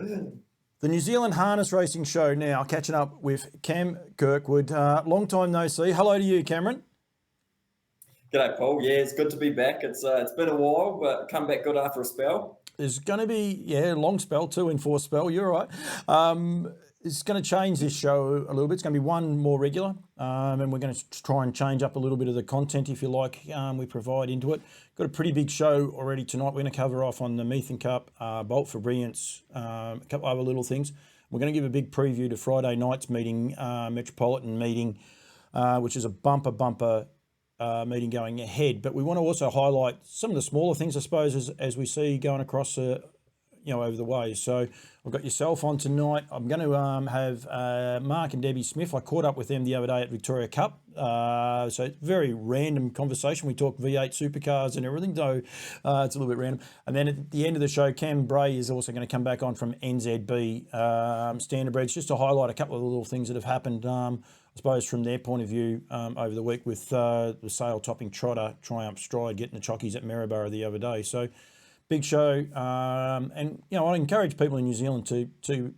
The New Zealand Harness Racing Show now, catching up with Cam Kirkwood. Long time no see. Hello to you, Cameron. G'day, Paul. Yeah, it's good to be back. It's been a while, but come back good after a spell. There's going to be, a long spell, 2 enforced spell. You're right. It's going to change this show a little bit. It's going to be one more regular, and we're going to try and change up a little bit of the content, if you like, we provide into it. Got a pretty big show already tonight. We're going to cover off on the Melton Cup, Bolt for Brilliance, a couple other little things. We're going to give a big preview to Friday night's meeting, Metropolitan meeting, which is a bumper meeting going ahead. But we want to also highlight some of the smaller things, I suppose, as we see going across over the way. So I've got yourself on tonight. I'm going to have Mark and Debbie Smith. I caught up with them the other day at Victoria Cup. So it's very random conversation. We talk V8 supercars and everything, so it's a little bit random. And then at the end of the show, Cam Bray is also going to come back on from NZB Standardbreds, just to highlight a couple of little things that have happened, I suppose, from their point of view over the week with the sale-topping trotter Triumph Stride getting the chockies at Maryborough the other day. So big show, and I encourage people in New Zealand to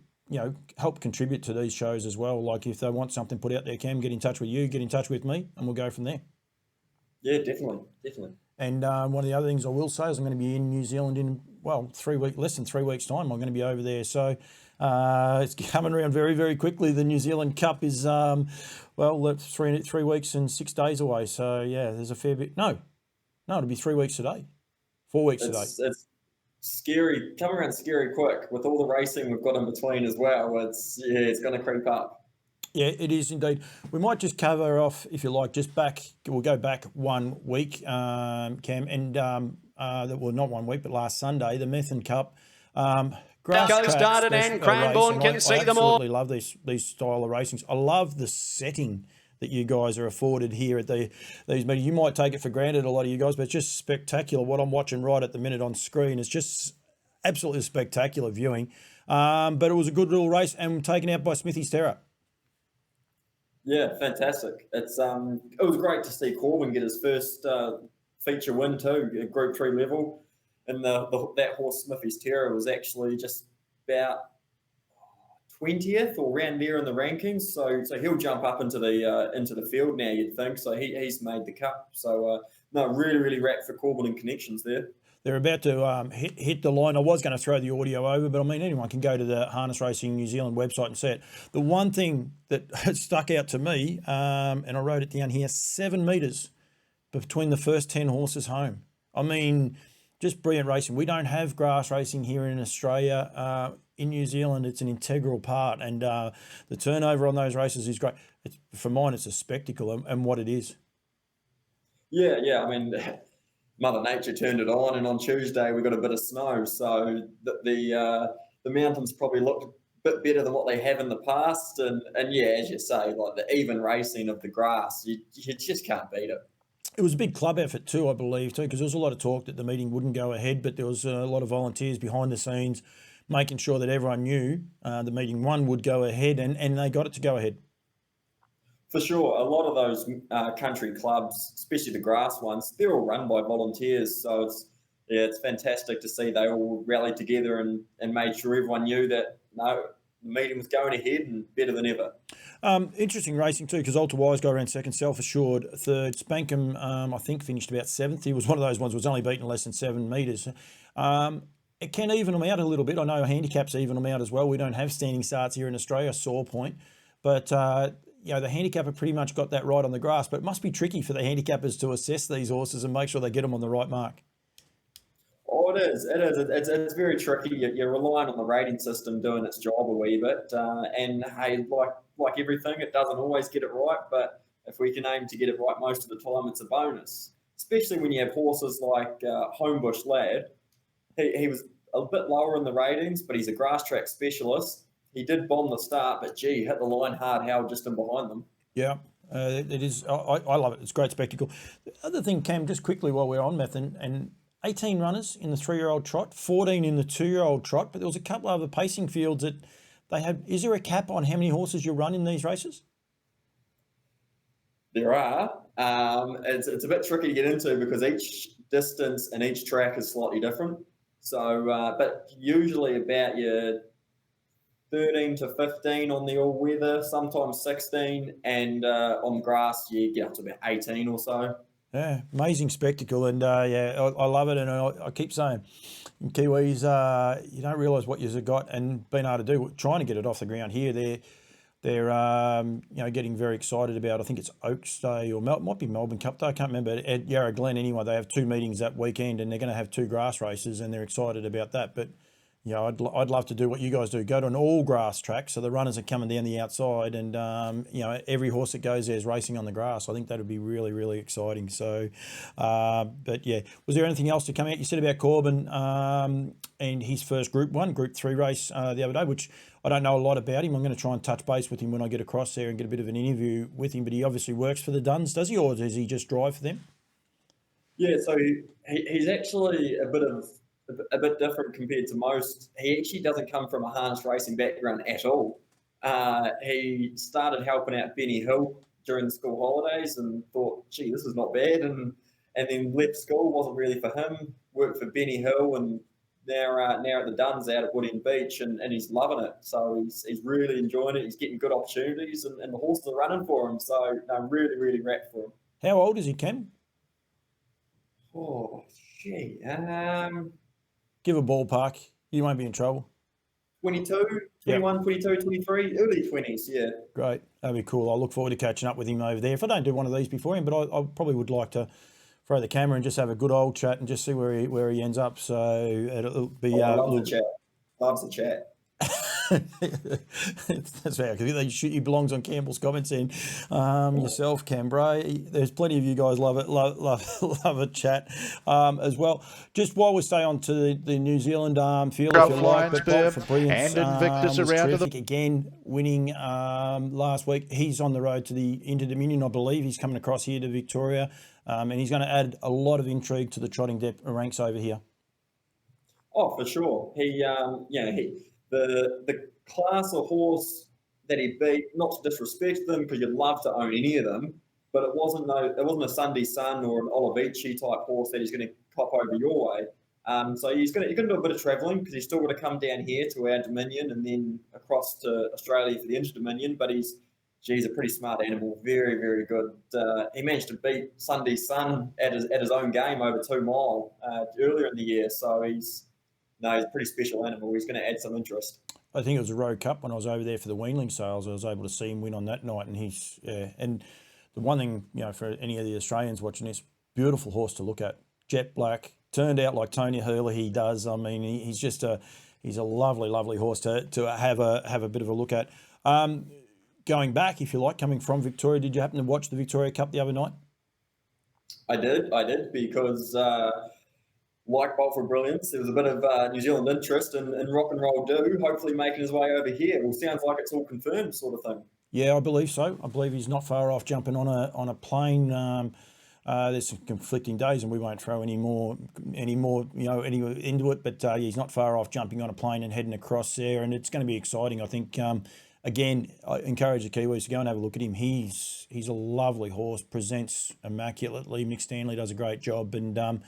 help contribute to these shows as well. Like if they want something put out there, Cam, get in touch with you, get in touch with me, and we'll go from there. Yeah, definitely. And one of the other things I will say is I'm going to be in New Zealand in less than 3 weeks' time. I'm going to be over there, so it's coming around very, very quickly. The New Zealand Cup is 3 weeks and 6 days away. So yeah, there's a fair bit. No, it'll be 3 weeks today. 4 weeks today. It's scary, coming around scary quick with all the racing we've got in between as well. It's going to creep up. Yeah, it is indeed. We might just cover off, if you like, we'll go back 1 week, Cam, and not 1 week, but last Sunday, the Melton Cup. Grass started and Cranbourne can see them all. I absolutely love these style of racings. I love the setting that you guys are afforded here at these meetings. You might take it for granted, a lot of you guys, but it's just spectacular. What I'm watching right at the minute on screen is just absolutely spectacular viewing. But it was a good little race and taken out by Smithy's Terror. Yeah, fantastic. It was great to see Corbin get his first feature win too, at Group 3 level. And that horse, Smithy's Terror, was actually just about 20th or around there in the rankings, so he'll jump up into the field now, you'd think. So he's made the cup. So really wrapped for Corbin and connections there. They're about to hit the line. I was going to throw the audio over, but I mean anyone can go to the Harness Racing New Zealand website and see it. The one thing that stuck out to me, and I wrote it down here, 7 metres between the first 10 horses home. I mean, just brilliant racing. We don't have grass racing here in Australia. In New Zealand, it's an integral part, and the turnover on those races is great. For mine, it's a spectacle and what it is. Yeah. I mean, Mother Nature turned it on, and on Tuesday we got a bit of snow, so the mountains probably looked a bit better than what they have in the past. And yeah, as you say, like the even racing of the grass, you just can't beat it. It was a big club effort too, I believe, too, because there was a lot of talk that the meeting wouldn't go ahead, but there was a lot of volunteers behind the scenes making sure that everyone knew the meeting one would go ahead, and they got it to go ahead. For sure. A lot of those country clubs, especially the grass ones, they're all run by volunteers. So it's fantastic to see they all rallied together and made sure everyone knew that, the meeting was going ahead and better than ever. Interesting racing too, because Alta Wise go around second, Self Assured third. Spankham, I think, finished about 7th. He was one of those ones who was only beaten less than 7 metres. It can even them out a little bit. I know handicaps even them out as well. We don't have standing starts here in Australia, sore point. But, the handicapper pretty much got that right on the grass. But it must be tricky for the handicappers to assess these horses and make sure they get them on the right mark. Oh, it is. It's very tricky. You're relying on the rating system doing its job a wee bit. And, hey, like everything, it doesn't always get it right. But if we can aim to get it right most of the time, it's a bonus. Especially when you have horses like Homebush Lad. He was a bit lower in the ratings, but he's a grass track specialist. He did bomb the start, but gee, hit the line hard, Howard just in behind them. Yeah, it is. I love it. It's a great spectacle. The other thing, Cam, just quickly while we're on Melton, and 18 runners in the 3-year-old trot, 14 in the 2-year-old trot, but there was a couple of other pacing fields that they had. Is there a cap on how many horses you run in these races? There are. It's a bit tricky to get into because each distance and each track is slightly different. So, but usually about your 13 to 15 on the all weather, sometimes 16, and on grass you get up to about 18 or so. Yeah, amazing spectacle, and I love it. And I keep saying, in Kiwis, you don't realise what you've got, and being able to do, trying to get it off the ground here, they're getting very excited about. I think it's Oaks Day or might be Melbourne Cup Day. I can't remember. At Yarra Glen anyway, they have 2 meetings that weekend, and they're going to have 2 grass races, and they're excited about that. But I'd love to do what you guys do. Go to an all grass track, so the runners are coming down the outside, and every horse that goes there is racing on the grass. I think that would be really, really exciting. So, but yeah, was there anything else to come out? You said about Corbin and his first Group 3 race the other day, which I don't know a lot about him. I'm going to try and touch base with him when I get across there and get a bit of an interview with him. But he obviously works for the Duns, does he, or does he just drive for them? Yeah, so he's actually a bit different compared to most. He actually doesn't come from a harness racing background at all. He started helping out Benny Hill during the school holidays and thought, gee, this is not bad, and then left school, wasn't really for him, worked for Benny Hill, and now at the Duns out at Woodland Beach, and he's loving it. So he's really enjoying it. He's getting good opportunities, and the horses are running for him. So I'm really, really wrapped for him. How old is he, Cam? Oh, gee. Give a ballpark. You won't be in trouble. 22, 21, yep. 22, 23, early 20s, yeah. Great. That'd be cool. I look forward to catching up with him over there. If I don't do one of these before him, but I probably would like to throw the camera and just have a good old chat and just see where he ends up. So it'll be... loves the chat. Loves the chat. That's fair. He belongs on Campbell's comments and yourself, Cam Bray. There's plenty of you guys love it, love a chat as well. Just while we stay on to the New Zealand field, if you like, but Bolt for Brilliance and Invictus around to the again, winning last week. He's on the road to the Inter-Dominion, I believe. He's coming across here to Victoria, and he's going to add a lot of intrigue to the trotting depth ranks over here. Oh, for sure. The class of horse that he beat, not to disrespect them because you'd love to own any of them, but it wasn't a Sunday Sun or an Olivici type horse that he's going to cop over your way. So he's going to do a bit of travelling because he's still going to come down here to our Dominion and then across to Australia for the Inter-Dominion. But he's a pretty smart animal, very, very good. He managed to beat Sunday Sun at his own game over 2 mile earlier in the year. So he's a pretty special animal. He's going to add some interest. I think it was a Road Cup when I was over there for the weanling sales. I was able to see him win on that night, and and the one thing, for any of the Australians watching this, beautiful horse to look at, jet black, turned out like Tony Hurley he does. I mean, he's a lovely, lovely horse to have a bit of a look at. Going back, if you like, coming from Victoria, did you happen to watch the Victoria Cup the other night? I did because. Like Bolt for Brilliance, there was a bit of New Zealand interest in Rock and Roll Do, hopefully making his way over here. Well, sounds like it's all confirmed sort of thing. Yeah, I believe so. I believe he's not far off jumping on a plane. There's some conflicting days, and we won't throw any more into it, but he's not far off jumping on a plane and heading across there, and it's going to be exciting. I think, again, I encourage the Kiwis to go and have a look at him. He's a lovely horse, presents immaculately. Mick Stanley does a great job, and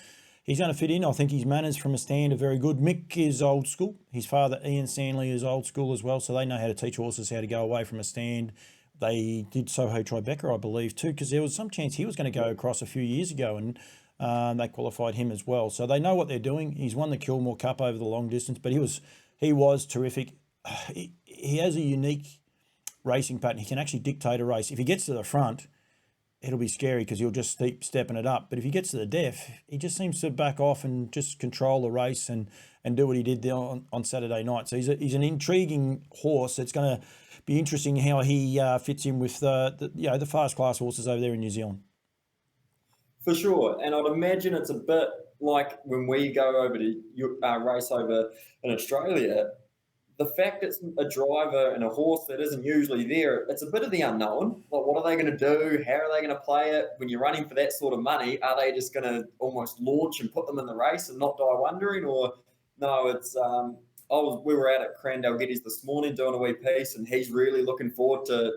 he's going to fit in. I think his manners from a stand are very good. Mick is old school. His father, Ian Stanley, is old school as well, so they know how to teach horses how to go away from a stand. They did Soho Tribeca, I believe, too, because there was some chance he was going to go across a few years ago, and they qualified him as well. So they know what they're doing. He's won the Kilmore Cup over the long distance, but he was terrific. He has a unique racing pattern. He can actually dictate a race. If he gets to the front, it'll be scary because he'll just keep stepping it up. But if he gets to the deaf, he just seems to back off and just control the race and do what he did there on Saturday night. So he's an intriguing horse. It's going to be interesting how he fits in with the fast class horses over there in New Zealand. For sure. And I'd imagine it's a bit like when we go over to race over in Australia. The fact it's a driver and a horse that isn't usually there, it's a bit of the unknown. Like, what are they going to do? How are they going to play it? When you're running for that sort of money, are they just going to almost launch and put them in the race and not die wondering? Or no, it's we were out at Crandall Geddes this morning doing a wee piece, and he's really looking forward to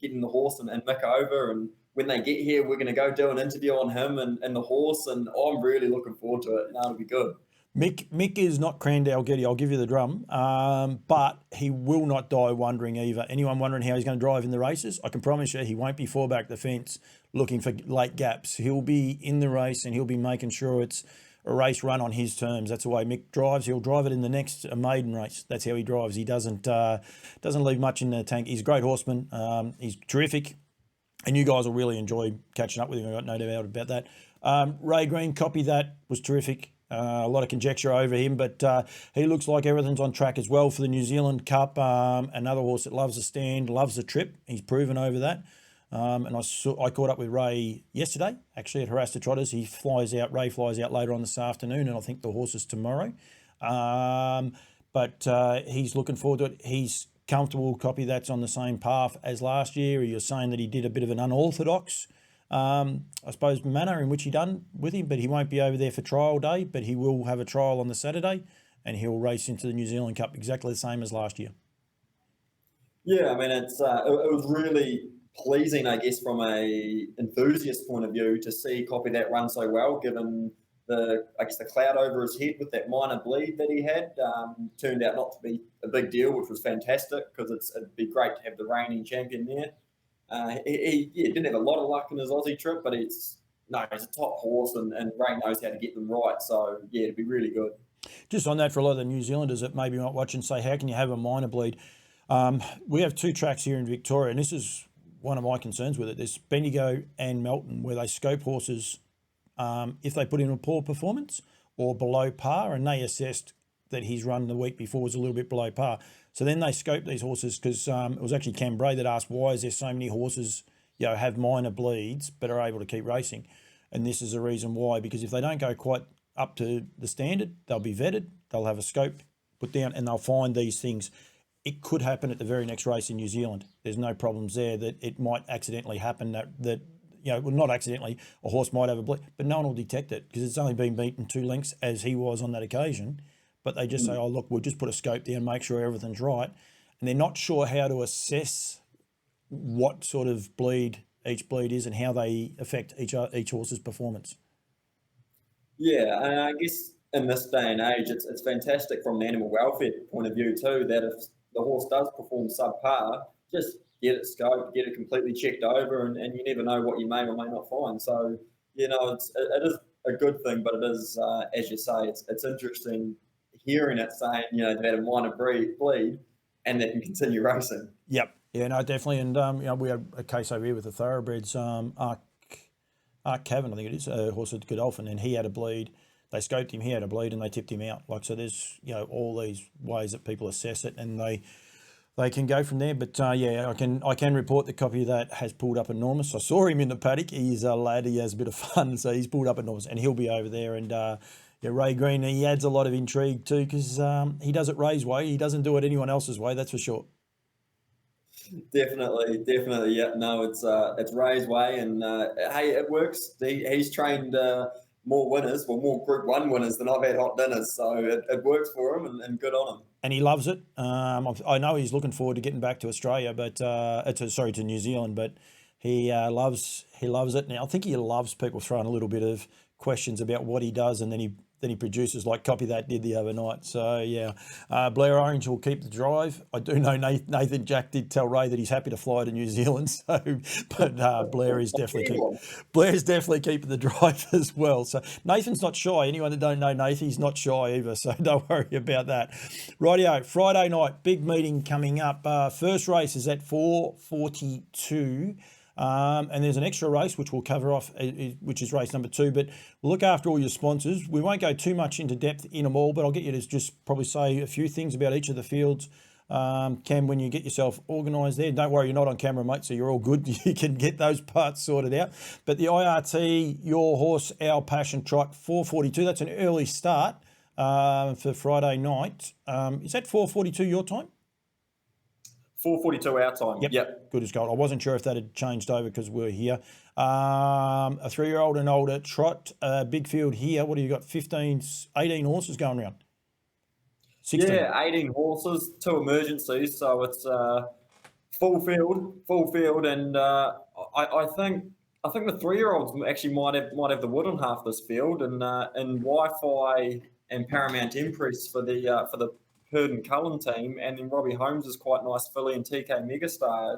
getting the horse and Mick over. And when they get here, we're going to go do an interview on him and the horse, and I'm really looking forward to it. It'll be good. Mick is not Crandall Getty, I'll give you the drum, but he will not die wondering either. Anyone wondering how he's going to drive in the races, I can promise you he won't be far back the fence looking for late gaps. He'll be in the race and he'll be making sure it's a race run on his terms. That's the way Mick drives. He'll drive it in the next maiden race. That's how he drives. He doesn't leave much in the tank. He's a great horseman. He's terrific. And you guys will really enjoy catching up with him. I've got no doubt about that. Ray Green, copy that, was terrific. A lot of conjecture over him, but he looks like everything's on track as well for the New Zealand Cup. Another horse that loves the stand, loves the trip. He's proven over that. And I caught up with Ray yesterday, actually, at Haras Trotteurs. Ray flies out later on this afternoon, and I think the horse is tomorrow. But he's looking forward to it. He's comfortable, copy that's on the same path as last year. You're saying that he did a bit of an unorthodox I suppose, manner in which he done with him, but he won't be over there for trial day, but he will have a trial on the Saturday and he'll race into the New Zealand Cup exactly the same as last year. Yeah, I mean, it was really pleasing, I guess, from a enthusiast point of view to see Copy That run so well, given the cloud over his head with that minor bleed that he had. Turned out not to be a big deal, which was fantastic because it'd be great to have the reigning champion there. He didn't have a lot of luck in his Aussie trip, but he's a top horse and Ray knows how to get them right. So, yeah, it'd be really good. Just on that, for a lot of the New Zealanders that maybe might watch and say, how can you have a minor bleed? We have two tracks here in Victoria, and this is one of my concerns with it. There's Bendigo and Melton, where they scope horses if they put in a poor performance or below par, and they assessed that his run the week before was a little bit below par. So then they scoped these horses because it was actually Cam Bray that asked, why is there so many horses have minor bleeds but are able to keep racing? And this is the reason why, because if they don't go quite up to the standard, they'll be vetted, they'll have a scope put down, and they'll find these things. It could happen at the very next race in New Zealand. There's no problems there that it might accidentally happen that not accidentally, a horse might have a bleed, but no one will detect it because it's only been beaten 2 lengths as he was on that occasion. But they just say, oh, look, we'll just put a scope down, make sure everything's right. And they're not sure how to assess what sort of bleed each bleed is and how they affect each horse's performance. Yeah, and I guess in this day and age, it's fantastic from an animal welfare point of view too, that if the horse does perform subpar, just get it scoped, get it completely checked over, and you never know what you may or may not find. So, it is a good thing, but it is, as you say, it's interesting hearing it saying, they've had a minor bleed and they can continue racing. Yep. Yeah, no, definitely. And, we had a case over here with the thoroughbreds, Ark Cavan, I think it is, a horse at Godolphin, and he had a bleed. They scoped him, he had a bleed, and they tipped him out. So there's, all these ways that people assess it, and they can go from there. But I can report the copy of that has pulled up enormous. I saw him in the paddock. He's a lad, he has a bit of fun, so he's pulled up enormous, and he'll be over there. And Ray Green, he adds a lot of intrigue too, because he does it Ray's way. He doesn't do it anyone else's way, that's for sure. Definitely. Yeah, no, it's Ray's way, and hey, it works. He's trained more Group 1 winners than I've had hot dinners, so it works for him, and good on him. And he loves it. I know he's looking forward to getting back to Australia, but to New Zealand, but he loves it. And I think he loves people throwing a little bit of questions about what he does, and then he produces like Copy That did the other night. So yeah, Blair Orange will keep the drive. I do know Nathan Jack did tell Ray that he's happy to fly to New Zealand. So, but Blair is definitely keeping the drive as well. So Nathan's not shy. Anyone that don't know Nathan, he's not shy either. So don't worry about that. Rightio, Friday night, big meeting coming up. First race is at 4:42. And there's an extra race which we'll cover off, which is race number 2. But we'll look after all your sponsors. We won't go too much into depth in them all, but I'll get you to just probably say a few things about each of the fields. Cam, when you get yourself organised there, don't worry, you're not on camera, mate, so you're all good. You can get those parts sorted out. But the IRT, Your Horse, Our Passion Trot, 4:42. That's an early start for Friday night. Is that 4:42 your time? 4:42 our time. Yep. Good as gold. I wasn't sure if that had changed over because we're here. A 3-year-old and older trot, big field here. What do you got? 18 horses going around? 16. Yeah, 18 horses, 2 emergencies. So it's full field. And I think the 3-year-olds actually might have the wood on half this field. And Wi-Fi and Paramount Empress for the Purden Cullen team, and then Robbie Holmes is quite nice filly and TK Megastar.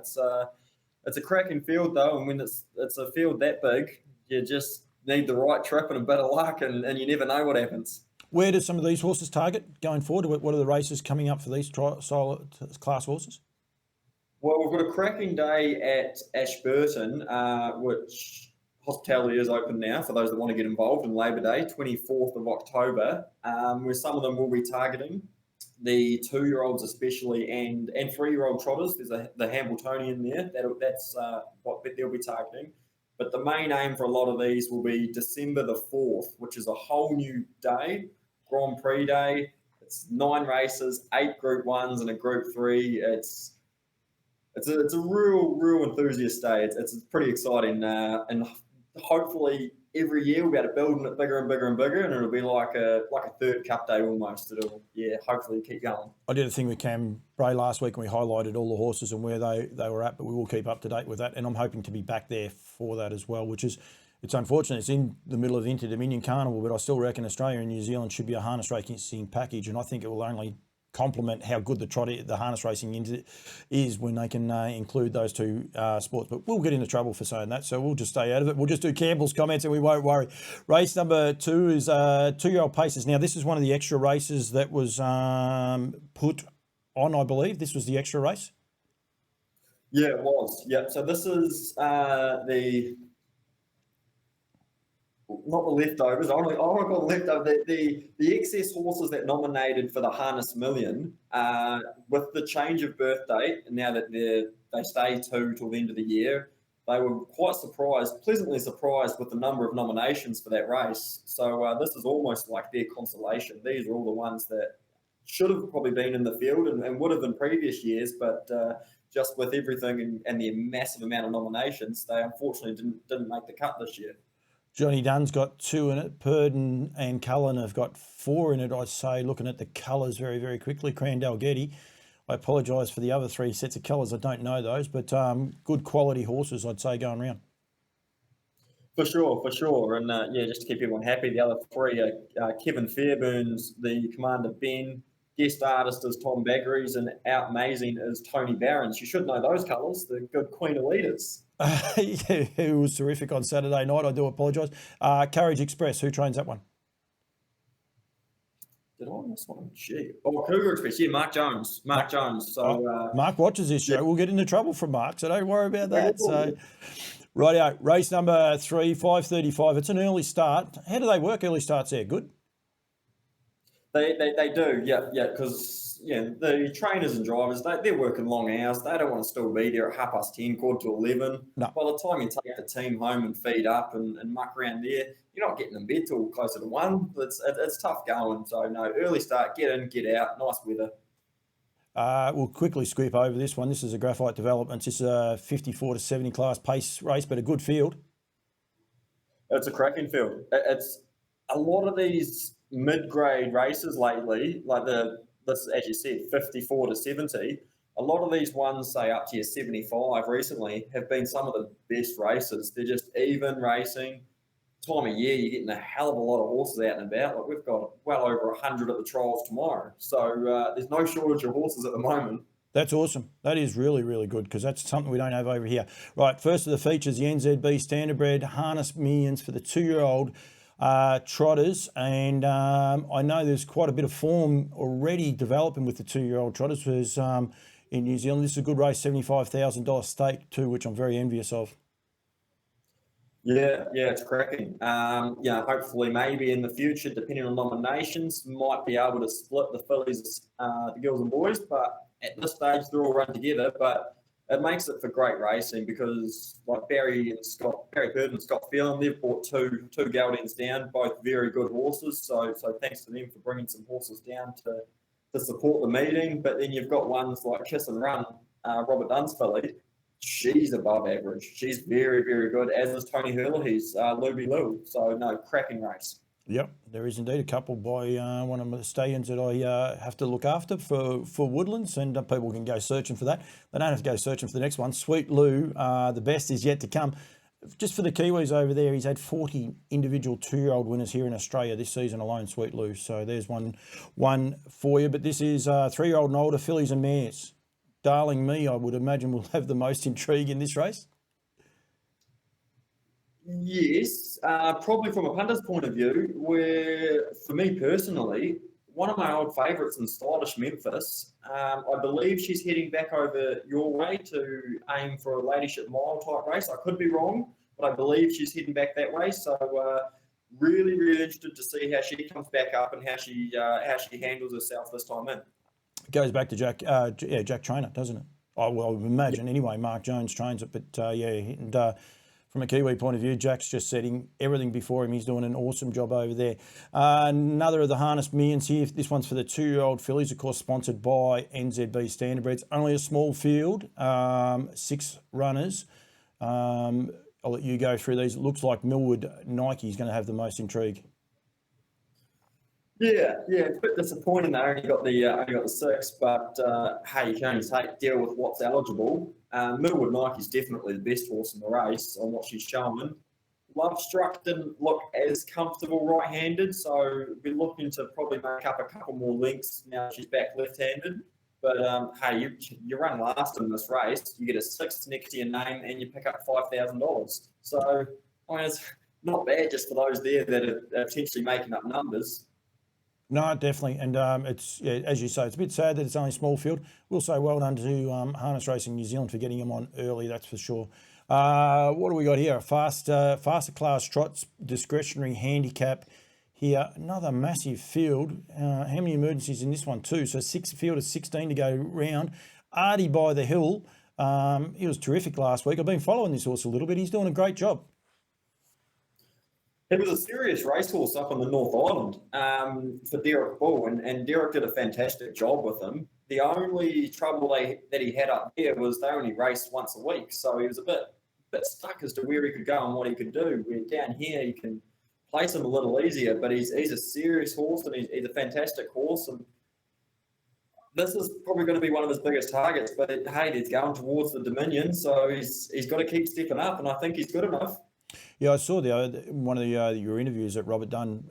It's a cracking field though, and when it's a field that big, you just need the right trip and a bit of luck, and you never know what happens. Where do some of these horses target going forward? What are the races coming up for these class horses? Well, we've got a cracking day at Ashburton, which hospitality is open now for those that want to get involved in Labour Day, 24th of October, where some of them will be targeting the 2-year-olds especially and 3-year-old trotters. There's the Hambletonian there. That's what they'll be targeting. But the main aim for a lot of these will be December the 4th, which is a whole new day, Grand Prix Day. It's 9 races, 8 Group 1s and a Group 3. It's a real enthusiast day. It's pretty exciting, and hopefully every year we'll be able to build it bigger and bigger and bigger, and it'll be like a third Cup Day almost. It'll hopefully keep going. I did a thing with Cam Bray last week, and we highlighted all the horses and where they were at, but we will keep up to date with that, and I'm hoping to be back there for that as well, which is, it's unfortunate it's in the middle of the Inter-Dominion Carnival, but I still reckon Australia and New Zealand should be a harness racing package, and I think it will only complement how good the harness racing is when they can include those two sports. But we'll get into trouble for saying that, so we'll just stay out of it. We'll just do Campbell's comments and we won't worry. Race number 2 is 2-year-old paces. Now, this is one of the extra races that was put on, I believe. This was the extra race? Yeah, it was. Yeah, so this is not the leftovers. I want to call it leftovers. The excess horses that nominated for the Harness Million, with the change of birth date, now that they stay 2 till the end of the year, they were quite pleasantly surprised with the number of nominations for that race. So this is almost like their consolation. These are all the ones that should have probably been in the field and would have in previous years, but just with everything and the massive amount of nominations, they unfortunately didn't make the cut this year. Johnny Dunn's got 2 in it. Purden and Cullen have got 4 in it, I'd say, looking at the colours very, very quickly. Crandall Getty. I apologise for the other 3 sets of colours. I don't know those, but good quality horses, I'd say, going round. For sure. And, just to keep everyone happy, the other 3 are Kevin Fairburns, the Commander Ben, guest artist is Tom Baggeries, and out amazing is Tony Barons. You should know those colours, the good Queen of Leaders. Yeah, it was terrific on Saturday night. I do apologise. Courage Express, who trains that one? Did I miss one? Cougar Express. Yeah, Mark Jones. So Mark watches this show. Yeah. We'll get into trouble from Mark, so don't worry about that. So, rightio. Race number 3, 5:35. It's an early start. How do they work? Early starts there. Good. They do. Yeah. Because the trainers and drivers, they're working long hours. They don't want to still be there at 10:30, 11:15. No. By the time you take the team home and feed up and muck around there, you're not getting in bed till closer to 1. It's tough going. So, no, early start, get in, get out, nice weather. We'll quickly scoop over this one. This is a Graphite Developments. This is a 54 to 70 class pace race, but a good field. It's a cracking field. It's a lot of these mid-grade races lately, like this, as you said, 54 to 70. A lot of these ones, say up to your 75 recently, have been some of the best races. They're just even racing. Time of year, you're getting a hell of a lot of horses out and about. Like we've got well over 100 at the trials tomorrow. So there's no shortage of horses at the moment. That's awesome. That is really, really good because that's something we don't have over here. Right, first of the features, the NZB Standardbred Harness Millions for the 2-year-old trotters, and I know there's quite a bit of form already developing with the 2-year-old trotters. There's in New Zealand, this is a good race, $75,000 stake too, which I'm very envious of. Yeah, it's cracking. Hopefully maybe in the future, depending on nominations, might be able to split the fillies, the girls and boys, but at this stage they're all run together. But it makes it for great racing because like Barry Purden and Scott Phelan, they've brought two geldings down, both very good horses. So thanks to them for bringing some horses down to support the meeting. But then you've got ones like Kiss and Run, Robert Dunn's filly. She's above average. She's very, very good, as is Tony Hurley's Luby Lou. So, no, cracking race. Yep, there is indeed a couple by one of the stallions that I have to look after for Woodlands, and people can go searching for that. They don't have to go searching for the next one. Sweet Lou, the best is yet to come. just for the Kiwis over there, he's had 40 individual 2-year-old winners here in Australia this season alone, Sweet Lou. So there's one for you. But this is 3-year-old and older fillies and mares. Darling Me, I would imagine, will have the most intrigue in this race. Yes, probably from a punter's point of view, where for me personally, one of my old favourites in Stylish Memphis, I believe she's heading back over your way to aim for a Ladyship Mile type race. I could be wrong, but I believe she's heading back that way. So really, really interested to see how she comes back up and how she handles herself this time in. It goes back to Jack Trainer, doesn't it? I would imagine anyway. Mark Jones trains it, but from a Kiwi point of view, Jack's just setting everything before him. He's doing an awesome job over there. Another of the harness millions here. This one's for the 2-year-old fillies, of course, sponsored by NZB Standardbreds. Only a small field, 6 runners. I'll let you go through these. It looks like Millwood Nike is going to have the most intrigue. Yeah, it's a bit disappointing they only got the 6, but hey, you can only deal with what's eligible. Millwood Nike's definitely the best horse in the race on what she's showing. Love Struck didn't look as comfortable right-handed, so we're looking to probably make up a couple more lengths now she's back left-handed. But hey, you run last in this race, you get a 6th next to your name, and you pick up $5,000. So I mean, it's not bad just for those there that are potentially making up numbers. No, definitely. And it's, as you say, it's a bit sad that it's only a small field. We'll say well done to Harness Racing New Zealand for getting him on early, that's for sure. What do we got here? A faster class trots, discretionary handicap here. Another massive field. How many emergencies in this one too? So field of 16 to go round. Artie by the Hill. He was terrific last week. I've been following this horse a little bit. He's doing a great job. It was a serious racehorse up on the North Island for Derek Bull, and Derek did a fantastic job with him. The only trouble that he had up there was they only raced once a week, so he was a bit stuck as to where he could go and what he could do. Where down here, you can place him a little easier, but he's a serious horse, and he's a fantastic horse. And this is probably going to be one of his biggest targets, but hey, he's going towards the Dominion, so he's got to keep stepping up, and I think he's good enough. Yeah, I saw one of your interviews that Robert Dunn,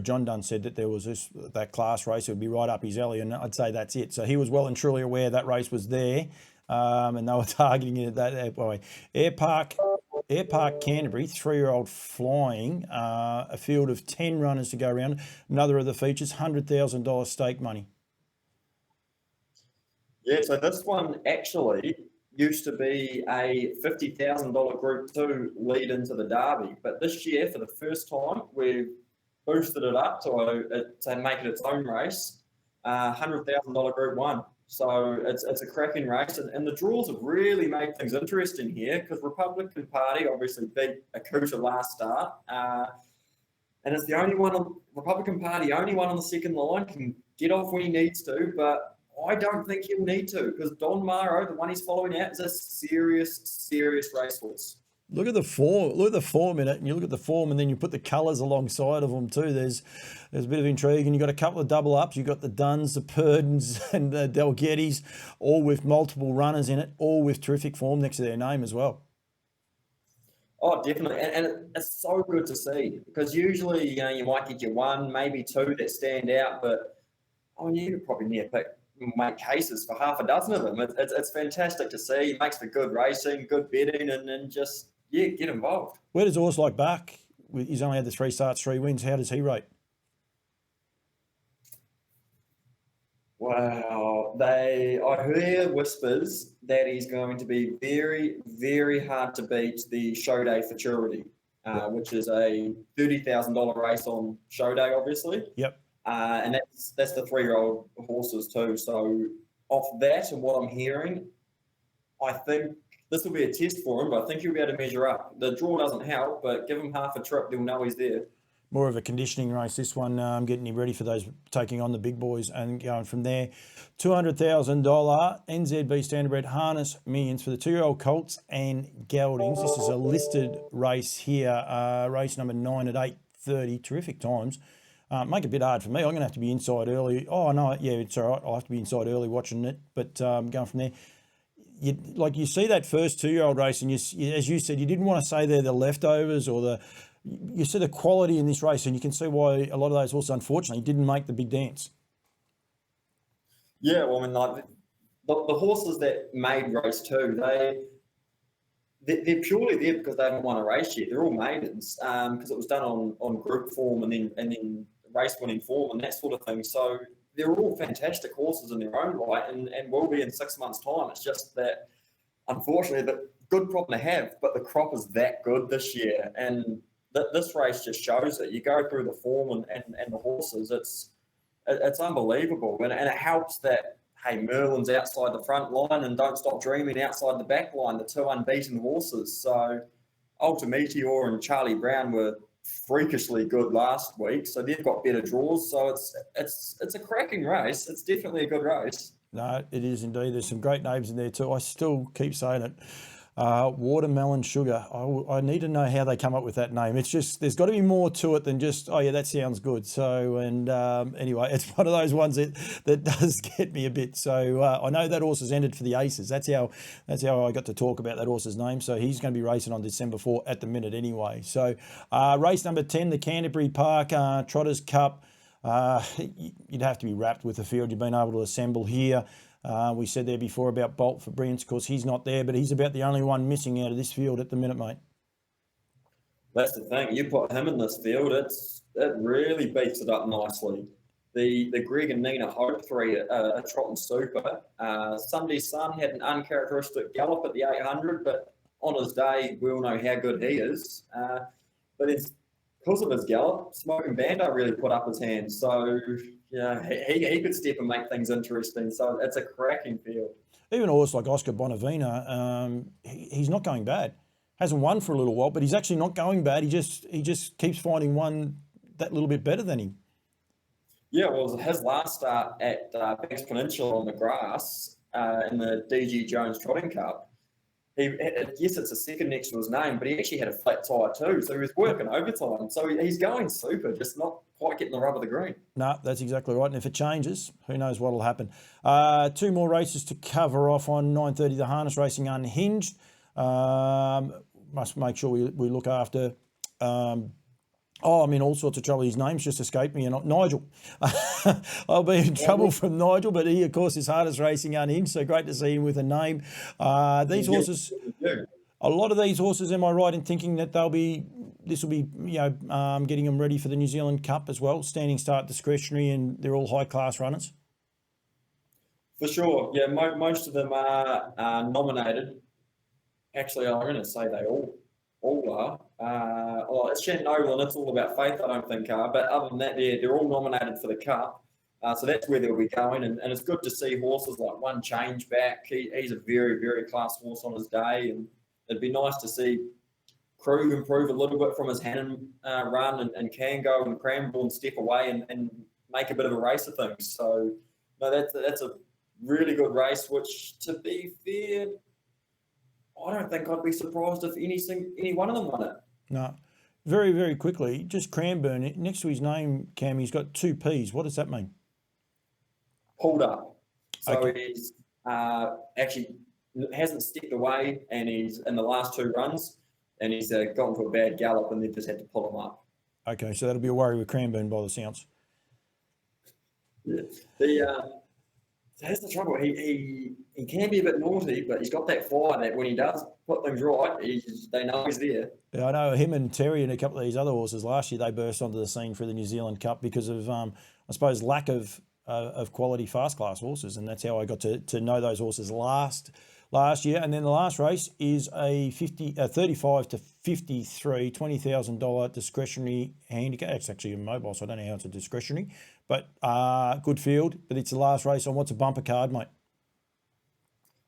John Dunn said that there was that class race. It would be right up his alley, and I'd say that's it. So he was well and truly aware that race was there, and they were targeting it that way. Air Park Canterbury, 3-year-old flying, a field of 10 runners to go around. Another of the features, $100,000 stake money. Yeah, so this one actually used to be a $50,000 Group 2 lead into the Derby. But this year, for the first time, we've boosted it up to make it its own race, $100,000 Group 1. So it's a cracking race. And the draws have really made things interesting here because Republican Party obviously beat Akuta last start. And it's the only one, Republican Party, only one on the second line, can get off when he needs to, but I don't think he'll need to because Don Morrow, the one he's following out, is a serious racehorse. Look at the form. Look at the form in it, and you look at the form, and then you put the colours alongside of them too. There's a bit of intrigue, and you've got a couple of double ups. You've got the Duns, the Purdens, and the Delgettis, all with multiple runners in it, all with terrific form next to their name as well. Oh, definitely, and it's so good to see because usually you might get your 1, maybe 2 that stand out, but I mean you could probably make cases for half a dozen of them. It's fantastic to see. It makes for good racing, good betting, and just get involved. Where does a horse like Bach? He's only had the 3 starts, 3 wins. How does he rate? Wow, I hear whispers that he's going to be very, very hard to beat the Show Day Futurity, which is a $30,000 race on Show Day, obviously. Yep. And that's the 3-year-old horses too. So off that and what I'm hearing, I think this will be a test for him, but I think he'll be able to measure up. The draw doesn't help, but give him half a trip, they'll know he's there. More of a conditioning race, this one, getting him ready for those taking on the big boys and going from there. $200,000 NZB Standardbred Harness Millions for the 2-year-old colts and geldings. This is a listed race here, race number 9 at 8:30. Terrific times. Make it a bit hard for me. I'm going to have to be inside early. Oh, no, yeah, it's all right. I'll have to be inside early watching it. But going from there, you see that first 2-year-old race, and as you said, you didn't want to say they're the leftovers or you see the quality in this race, and you can see why a lot of those horses, unfortunately, didn't make the big dance. Yeah, well, I mean, like the horses that made race 2, they're purely there because they haven't won a race yet. They're all maidens because it was done on group form and then race winning form and that sort of thing. So they're all fantastic horses in their own right, and will be in 6 months' time. It's just that, unfortunately, the good problem to have, but the crop is that good this year, and this race just shows it. You go through the form and the horses, it's unbelievable, and it helps that, hey, Merlin's outside the front line and Don't Stop Dreaming outside the back line, the 2 unbeaten horses. So Alta Meteor and Charlie Brown were freakishly good last week, so they've got better draws. So it's a cracking race. It's definitely a good race. No, it is indeed. There's some great names in there too. I still keep saying it. Watermelon Sugar. I need to know how they come up with that name. It's just, there's got to be more to it than just, oh yeah, that sounds good. So, and anyway, it's one of those ones that does get me a bit. So I know that horse has entered for the Aces. That's how I got to talk about that horse's name. So he's going to be racing on December 4 at the minute anyway. So race number 10, the Canterbury Park Trotters Cup. You'd have to be wrapped with the field you've been able to assemble here. We said there before about Bolt for Brilliance. Of course, he's not there, but he's about the only one missing out of this field at the minute, mate. That's the thing. You put him in this field, it really beats it up nicely. The Greg and Nina Hope 3 are trotting super. Sunday Sun had an uncharacteristic gallop at the 800, but on his day, we all know how good he is. But it's because of his gallop, Smoking Bando really put up his hand. So, yeah, he could step and make things interesting. So it's a cracking field. Even a horse like Oscar Bonavina, he's not going bad. Hasn't won for a little while, but he's actually not going bad. He just keeps finding one that little bit better than him. Yeah, well, his last start at Banks Peninsula on the grass in the DG Jones Trotting Cup, yes, it's a second next to his name, but he actually had a flat tyre too, so he was working overtime. So he's going super, just not quite getting the rub of the green. No, that's exactly right. And if it changes, who knows what will happen. 2 more races to cover off on 9:30. The Harness Racing Unhinged. Must make sure we look after. I'm in all sorts of trouble. His name's just escaped me. And Nigel. I'll be in trouble from Nigel, but he, of course, is Hardest Racing Unhinged. So great to see him with a name. These horses, a lot of these horses, am I right in thinking that this will be, getting them ready for the New Zealand Cup as well? Standing start discretionary, and they're all high-class runners? For sure. Yeah, most of them are nominated. Actually, I'm going to say they all are. It's Shannon and It's All About Faith, I don't think are. But other than that, they're all nominated for the Cup. So that's where they'll be going. And it's good to see horses like One Change back. He's a very, very class horse on his day. And it'd be nice to see Krug improve a little bit from his Hannon run and Kango and Cranbourne step away and make a bit of a race of things. So, no, that's a really good race, which, to be fair, I don't think I'd be surprised if any one of them won it. No. Very, very quickly, just Cranbourne, next to his name, Cam, he's got 2 Ps. What does that mean? Pulled up. So okay. He's actually hasn't stepped away, and he's in the last 2 runs, and he's gone for a bad gallop, and they've just had to pull him up. Okay, so that'll be a worry with Cranbourne by the sounds. Yeah. That's the trouble. He can be a bit naughty, but he's got that fire that when he does put things right, they know he's there. Yeah, I know him and Terry and a couple of these other horses last year, they burst onto the scene for the New Zealand Cup because of, I suppose, lack of quality fast class horses, and that's how I got to know those horses last year. And then the last race is a 35 to 53 $20,000 discretionary handicap. It's actually a mobile, so I don't know how it's a discretionary, but good field. But it's the last race on what's a bumper card, mate.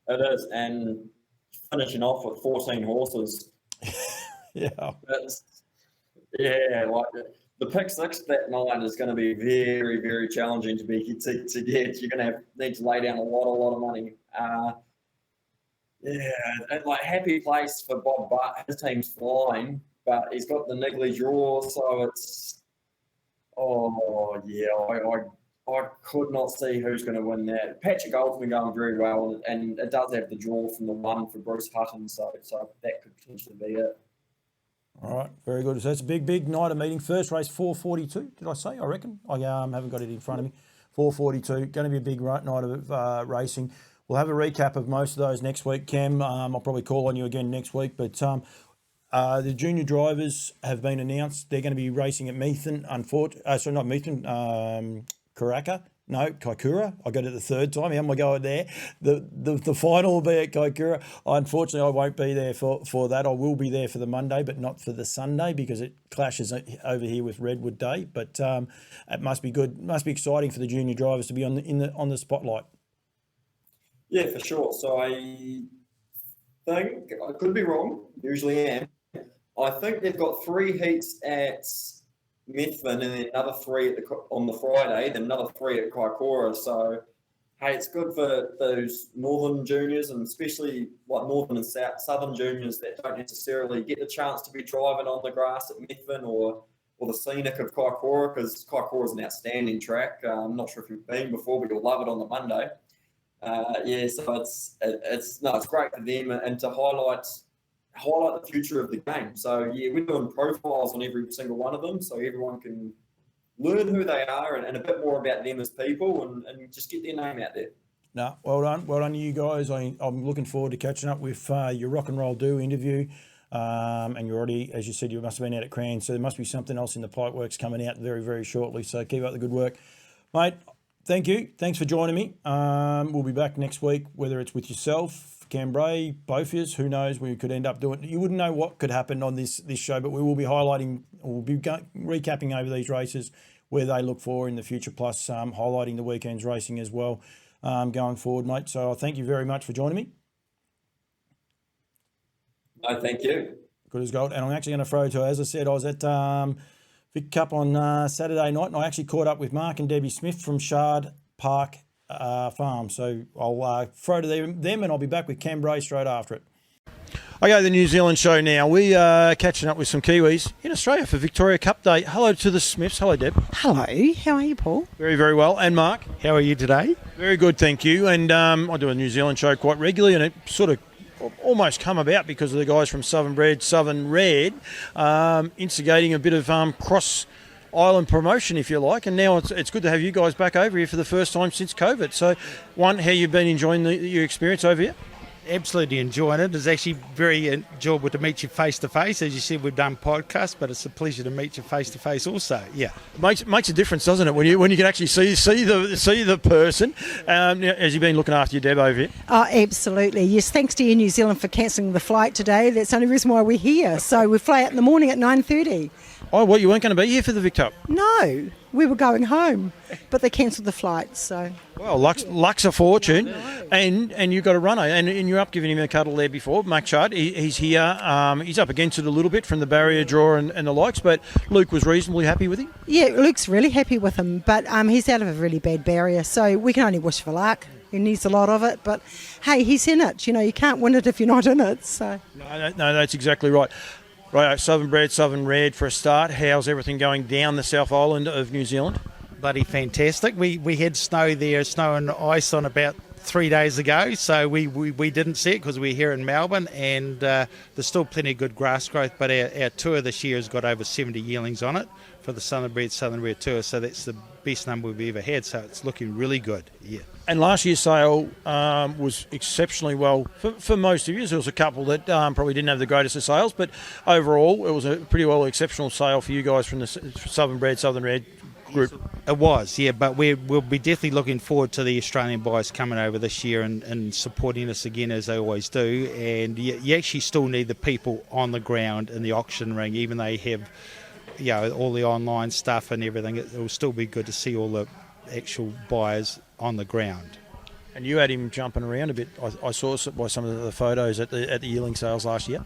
It is, and finishing off with 14 horses. Yeah. Like the pick 6 that night is going to be very, very challenging to get. You're going to need to lay down a lot of money. Like happy place for Bob Butt. His team's flying, but he's got the niggly draw, so it's. I could not see who's going to win that. Patrick Gold's been going very well, and it does have the draw from the 1 for Bruce Hutton, so that could potentially be it. All right, very good. So it's a big night of meeting. First race, 4:42, did I say? I reckon. I haven't got it in front of me. 4:42, going to be a big night of racing. We'll have a recap of most of those next week, Cam. I'll probably call on you again next week. But the junior drivers have been announced. They're going to be racing at Melton. Sorry, not Melton. Kaikoura. I got it the third time. How am I going there? The final will be at Kaikoura. Unfortunately, I won't be there for that. I will be there for the Monday, but not for the Sunday because it clashes over here with Redwood Day. But it must be good. It must be exciting for the junior drivers to be on the spotlight. Yeah, for sure. So I think, I could be wrong, usually am. I think they've got 3 heats at Methven and then another 3 on the Friday, then another 3 at Kaikoura. So, hey, it's good for those northern juniors and especially like northern and southern juniors that don't necessarily get the chance to be driving on the grass at Methven or the scenic of Kaikoura, because Kaikoura is an outstanding track. I'm not sure if you've been before, but you'll love it on the Monday. So it's great for them and to highlight the future of the game. So yeah, we're doing profiles on every single one of them, so everyone can learn who they are and a bit more about them as people and just get their name out there. No, well done to you guys. I'm looking forward to catching up with your Rock and Roll Do interview. And you're already, as you said, you must have been out at Cran, so there must be something else in the pipeworks coming out very, very shortly. So keep up the good work, mate. Thank you. Thanks for joining me. We'll be back next week, whether it's with yourself, Cam Bray, both of us. Who knows? We could end up doing. You wouldn't know what could happen on this show, but we will be highlighting. We'll be recapping over these races where they look for in the future, plus highlighting the weekend's racing as well going forward, mate. So I thank you very much for joining me. No, thank you. Good as gold. And I'm actually going to throw to, as I said, I was at Vic Cup on Saturday night, and I actually caught up with Mark and Debbie Smith from Shard Farm. So I'll throw to them, and I'll be back with Cam Bray straight after it. Okay, the New Zealand show now. We are catching up with some Kiwis in Australia for Victoria Cup Day. Hello to the Smiths. Hello, Deb. Hello. How are you, Paul? Very, very well. And Mark? How are you today? Very good, thank you. And I do a New Zealand show quite regularly, and it sort of almost come about because of the guys from Southern Red, instigating a bit of cross-island promotion, if you like. And now it's good to have you guys back over here for the first time since COVID. So, how you've been enjoying your experience over here? Absolutely enjoying it. It's actually very enjoyable to meet you face to face. As you said, we've done podcasts, but it's a pleasure to meet you face to face also. Yeah, makes a difference, doesn't it? When you can actually see the person. Has you been looking after your Deb over here? Oh, absolutely. Yes, thanks to Air New Zealand for cancelling the flight today. That's the only reason why we're here. So we fly out in the morning at 9:30. Oh, well, you weren't going to be here for the Vic Cup? No, we were going home, but they cancelled the flight. So well, luck's a fortune, and you've got a runner, and you're up giving him a cuddle there before. Mark Shard, he's here. He's up against it a little bit from the barrier draw and the likes, but Luke was reasonably happy with him. Yeah, Luke's really happy with him, but he's out of a really bad barrier, so we can only wish for luck. He needs a lot of it, but hey, he's in it. You know, you can't win it if you're not in it. So no, that's exactly right. Right, Southern Red for a start. How's everything going down the South Island of New Zealand? Bloody fantastic. We had snow there, snow and ice on about 3 days ago, so we didn't see it because we're here in Melbourne, and there's still plenty of good grass growth, but our tour this year has got over 70 yearlings on it for the Southern Red Tour, so that's the best number we've ever had, so it's looking really good. Yeah. And last year's sale was exceptionally well for most of you. There was a couple that probably didn't have the greatest of sales, but overall it was a pretty well exceptional sale for you guys from the Southern Red group. It was, yeah, but we'll be definitely looking forward to the Australian buyers coming over this year and supporting us again as they always do. And you actually still need the people on the ground in the auction ring, even though you have, you know, all the online stuff and everything. It will still be good to see all the actual buyers on the ground. And you had him jumping around a bit. I saw by some of the photos at the yearling sales last year.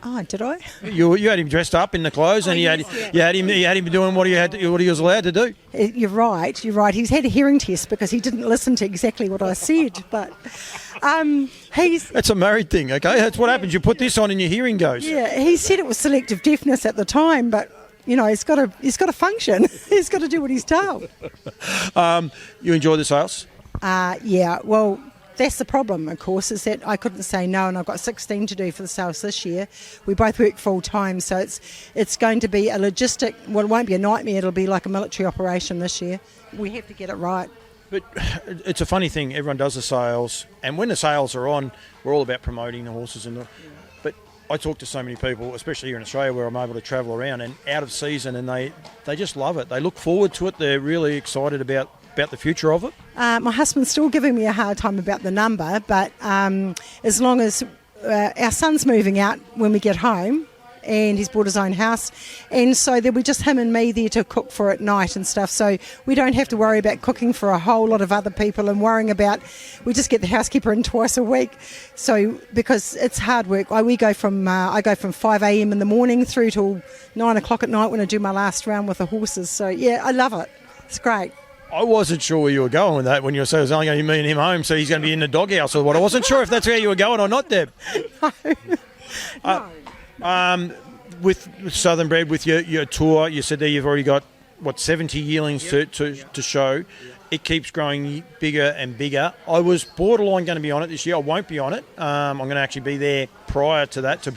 Oh, did I? You had him dressed up in the clothes, and you had him doing what he was allowed to do. You're right. He's had a hearing test because he didn't listen to exactly what I said. But that's a married thing, okay? That's what happens. You put this on, and your hearing goes. Yeah, he said it was selective deafness at the time, but he's got to function. He's got to do what he's told. You enjoy the sales? Yeah, well, that's the problem, of course, is that I couldn't say no, and I've got 16 to do for the sales this year. We both work full time, so it's going to be a logistic. Well, it won't be a nightmare. It'll be like a military operation this year. We have to get it right. But it's a funny thing. Everyone does the sales, and when the sales are on, we're all about promoting the horses. But I talk to so many people, especially here in Australia, where I'm able to travel around and out of season, and they just love it. They look forward to it. They're really excited about the future of it. My husband's still giving me a hard time about the number, but as long as our son's moving out when we get home, and he's bought his own house, and so there'll be just him and me there to cook for at night and stuff, so we don't have to worry about cooking for a whole lot of other people and worrying about, we just get the housekeeper in twice a week, so because it's hard work. I go from 5 a.m. in the morning through till 9 o'clock at night when I do my last round with the horses, so yeah, I love it. It's great. I wasn't sure where you were going with that when you said it was only going to be me and him home, so he's going to be in the doghouse or what. I wasn't sure if that's where you were going or not, Deb. No. With Southernbred, with your tour, you said there you've already got, 70 yearlings to show. It keeps growing bigger and bigger. I was borderline going to be on it this year. I won't be on it. I'm going to actually be there prior to that to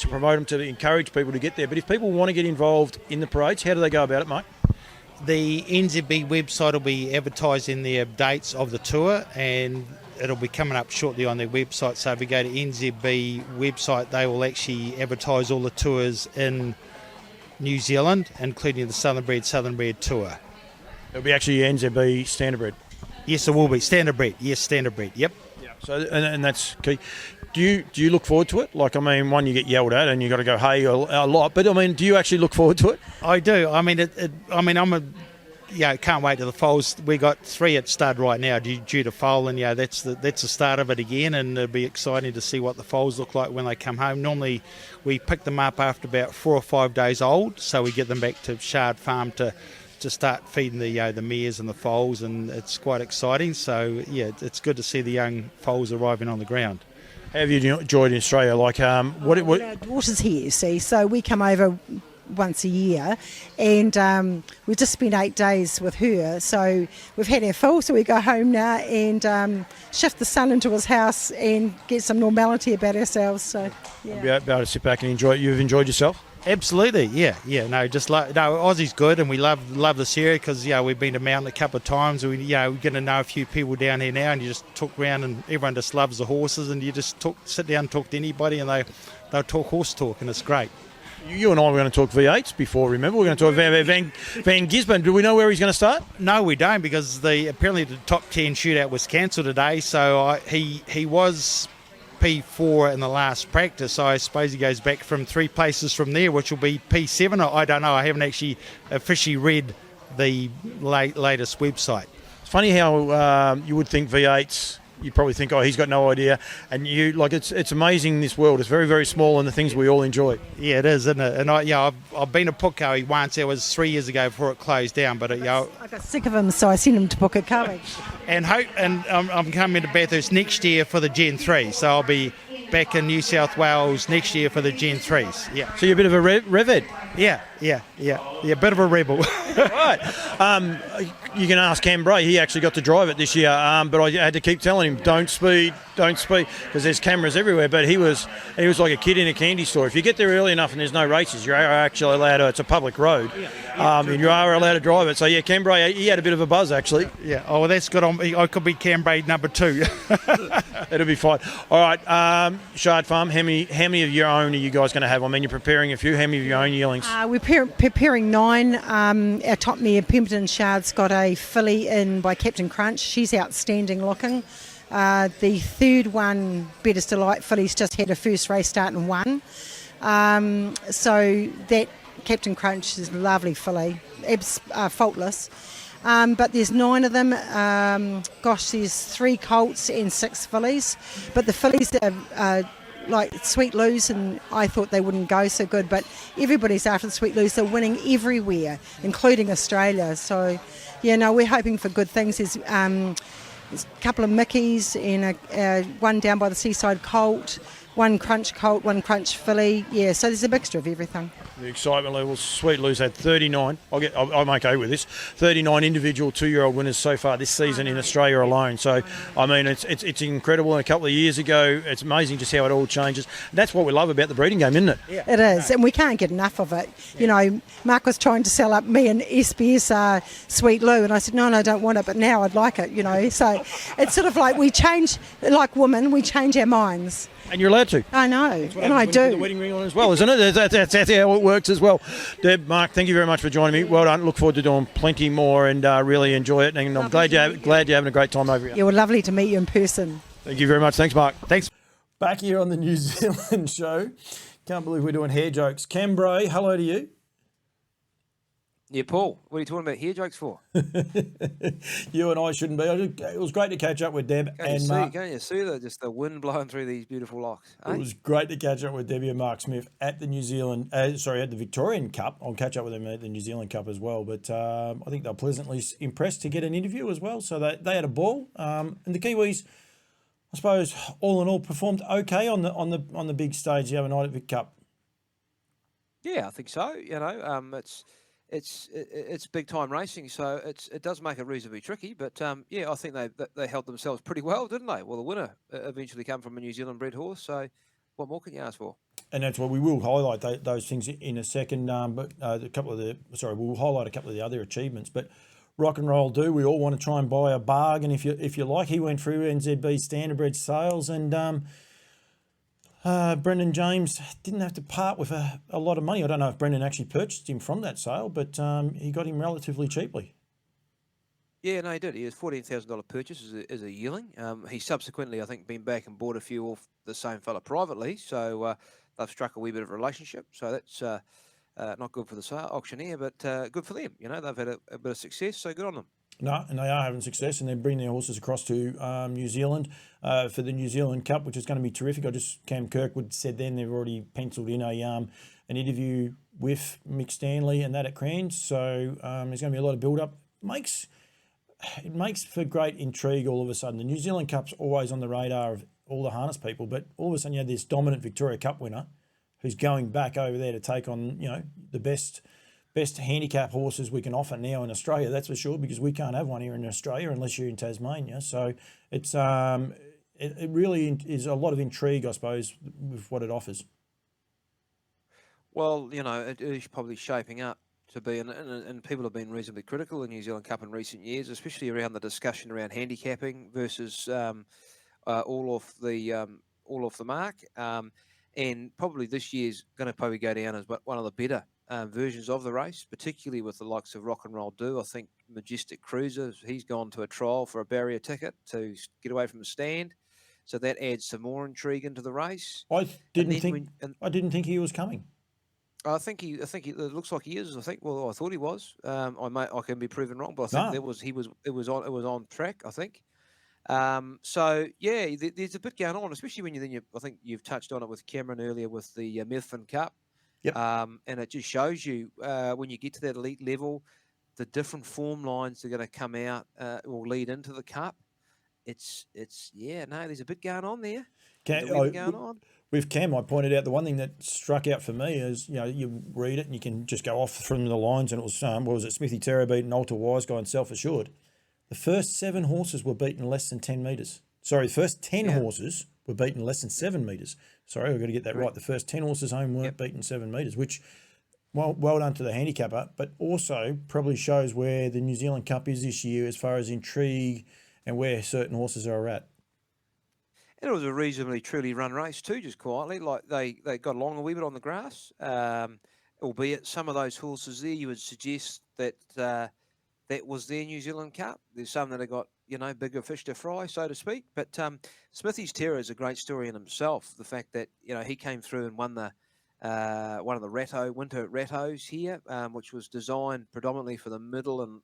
promote them, to encourage people to get there. But if people want to get involved in the parades, how do they go about it, mate? The NZB website will be advertising their dates of the tour, and it'll be coming up shortly on their website. So if you go to NZB website, they will actually advertise all the tours in New Zealand, including the Southernbred tour. It'll be actually NZB Standardbred. Yes, it will be Standardbred. Yes, Standardbred. Yep. Yeah. So and that's key. Do you look forward to it? Like, I mean, one, you get yelled at and you got to go hey a lot, but I mean, do you actually look forward to it? I do. I mean, can't wait to the foals. We got 3 at stud right now due to foal, and that's the start of it again, and it'll be exciting to see what the foals look like when they come home. Normally, we pick them up after about 4 or 5 days old, so we get them back to Shard Farm to start feeding the mares and the foals, and it's quite exciting. So yeah, it's good to see the young foals arriving on the ground. How have you enjoyed in Australia? Like, what? Our daughter's here, you see, so we come over once a year, and we just spent 8 days with her, so we've had our fill, so we go home now and shift the son into his house and get some normality about ourselves. So yeah, be able to sit back and enjoy it. You've enjoyed yourself? Absolutely, yeah. Aussie's good, and we love this area because we've been to Melton a couple of times. We're going to know a few people down here now, and you just talk around, and everyone just loves the horses, and you just sit down and talk to anybody, and they'll talk horse talk, and it's great. You and I were going to talk V8s before, remember? We're going to talk Van Gisborne. Do we know where he's going to start? No, we don't, because apparently the top 10 shootout was cancelled today, so he was P4 in the last practice. I suppose he goes back from 3 places from there, which will be P7. I don't know. I haven't actually officially read the latest website. It's funny how you would think V8s, you'd probably think, he's got no idea. And it's amazing, this world. It's very, very small, and the things we all enjoy. Yeah, it is, isn't it? And I've been to Pukekohe once. It was 3 years ago before it closed down. But I got sick of him, so I sent him to Pukekohe. And I'm coming to Bathurst next year for the Gen 3. So I'll be back in New South Wales next year for the Gen 3s. Yeah. So you're a bit of a revhead? Yeah, a bit of a rebel. Right. You can ask Cam Bray. He actually got to drive it this year, but I had to keep telling him, don't speed, because there's cameras everywhere. But he was like a kid in a candy store. If you get there early enough and there's no races, you are actually allowed to. It's a public road, and you are allowed to drive it. So yeah, Cam Bray, he had a bit of a buzz actually. Yeah. Oh, well, that's good. I could be Cam Bray number 2. It'll be fine. All right, Shard Farm. How many of your own are you guys going to have? I mean, you're preparing a few. How many of your own yearlings? We're preparing 9. Our top mare, Pemberton Shard's got a filly in by Captain Crunch. She's outstanding looking. The third one, Better's Delight filly's just had her first race start and won. So that Captain Crunch is a lovely filly, faultless. But there's 9 of them. There's 3 colts and 6 fillies. But the fillies are like Sweet Lou's, and I thought they wouldn't go so good, but everybody's after the Sweet Lou's. They're winning everywhere, including Australia. So, we're hoping for good things. There's a couple of Mickeys and one down by the Seaside colt. one crunch colt, one crunch filly. Yeah, so there's a mixture of everything. The excitement levels. Sweet Lou's had 39. I'm okay with this. 39 individual 2-year-old winners so far this season in Australia alone. So, I mean, it's incredible. And a couple of years ago, it's amazing just how it all changes. And that's what we love about the breeding game, isn't it? Yeah. It is, and we can't get enough of it. You know, Mark was trying to sell up me and SBS Sweet Lou, and I said, no, I don't want it, but now I'd like it, you know. So it's sort of like we change, like women, we change our minds. And you're allowed to. I know, and I do. The wedding ring on as well, isn't it? That's how it works as well. Deb, Mark, thank you very much for joining me. Well done. Look forward to doing plenty more and really enjoy it. And I'm glad you're having a great time over here. Yeah, well, lovely to meet you in person. Thank you very much. Thanks, Mark. Thanks. Back here on the New Zealand show. Can't believe we're doing hair jokes. Cam Bray, hello to you. Yeah, Paul, what are you talking about hair jokes for? You and I shouldn't be. It was great to catch up with Deb and Mark. Can't you see the wind blowing through these beautiful locks? It was great to catch up with Debbie and Mark Smith at the at the Victorian Cup. I'll catch up with them at the New Zealand Cup as well. But I think they were pleasantly impressed to get an interview as well. So they had a ball. And the Kiwis, I suppose, all in all, performed okay on the big stage the other night at Vic Cup. Yeah, I think so. You know, it's big time racing, so it does make it reasonably tricky. But yeah, I think they held themselves pretty well, didn't they? Well, the winner eventually came from a New Zealand bred horse. So what more can you ask for? And that's what we will highlight those things in a second. But we'll highlight a couple of the other achievements. But Rock and Roll Do, we all want to try and buy a bargain if you like. He went through NZB Standardbred sales and. Brendan James didn't have to part with a lot of money. I don't know if Brendan actually purchased him from that sale, but he got him relatively cheaply. Yeah, no, he did. He was $14,000 purchase as a yearling. He subsequently, I think, been back and bought a few off the same fella privately. So they've struck a wee bit of a relationship. So that's not good for the auctioneer, but good for them. You know, they've had a bit of success, so good on them. No, and they are having success, and they're bringing their horses across to New Zealand for the New Zealand Cup, which is going to be terrific. Cam Kirkwood said then they've already penciled in an interview with Mick Stanley and that at Cranes. So there's going to be a lot of build-up. It makes for great intrigue all of a sudden. The New Zealand Cup's always on the radar of all the harness people, but all of a sudden you have this dominant Victoria Cup winner who's going back over there to take on, you know, the best handicap horses we can offer now in Australia, that's for sure, because we can't have one here in Australia unless you're in Tasmania. So it's it really is a lot of intrigue, I suppose, with what it offers. Well, you know, it is probably shaping up to be, and people have been reasonably critical of the New Zealand Cup in recent years, especially around the discussion around handicapping versus all off the mark. And probably this year's going to probably go down as one of the better versions of the race, particularly with the likes of Rock and Roll Do. I think Majestic Cruiser, he's gone to a trial for a barrier ticket to get away from the stand, so that adds some more intrigue into the race. I didn't think he was coming. I think it looks like he is. I thought he was. I can be proven wrong, but I think it was on track, I think. So yeah, there's a bit going on, especially when I think you've touched on it with Cameron earlier with the Melton Cup. Yep. And it just shows you when you get to that elite level, the different form lines that are going to come out or lead into the Cup. There's a bit going on there. With Cam, I pointed out the one thing that struck out for me is, you know, you read it and you can just go off from the lines, and it was what was it? Smithy Terra beaten Alta Wise Guy and Self Assured. The first 7 horses were beaten less than 10 metres. Sorry, the first 10 horses were beaten less than 7 metres. Sorry, I've got to get that right. The first 10 horses home weren't beaten 7 metres, which, well done to the handicapper, but also probably shows where the New Zealand Cup is this year as far as intrigue and where certain horses are at. And it was a reasonably truly run race too, just quietly. Like they got along a wee bit on the grass, albeit some of those horses there you would suggest that that was their New Zealand Cup. There's some that have got, you know, bigger fish to fry, so to speak. But Smithy's Terror is a great story in himself. The fact that, you know, he came through and won the one of the winter Rattos here, which was designed predominantly for the middle and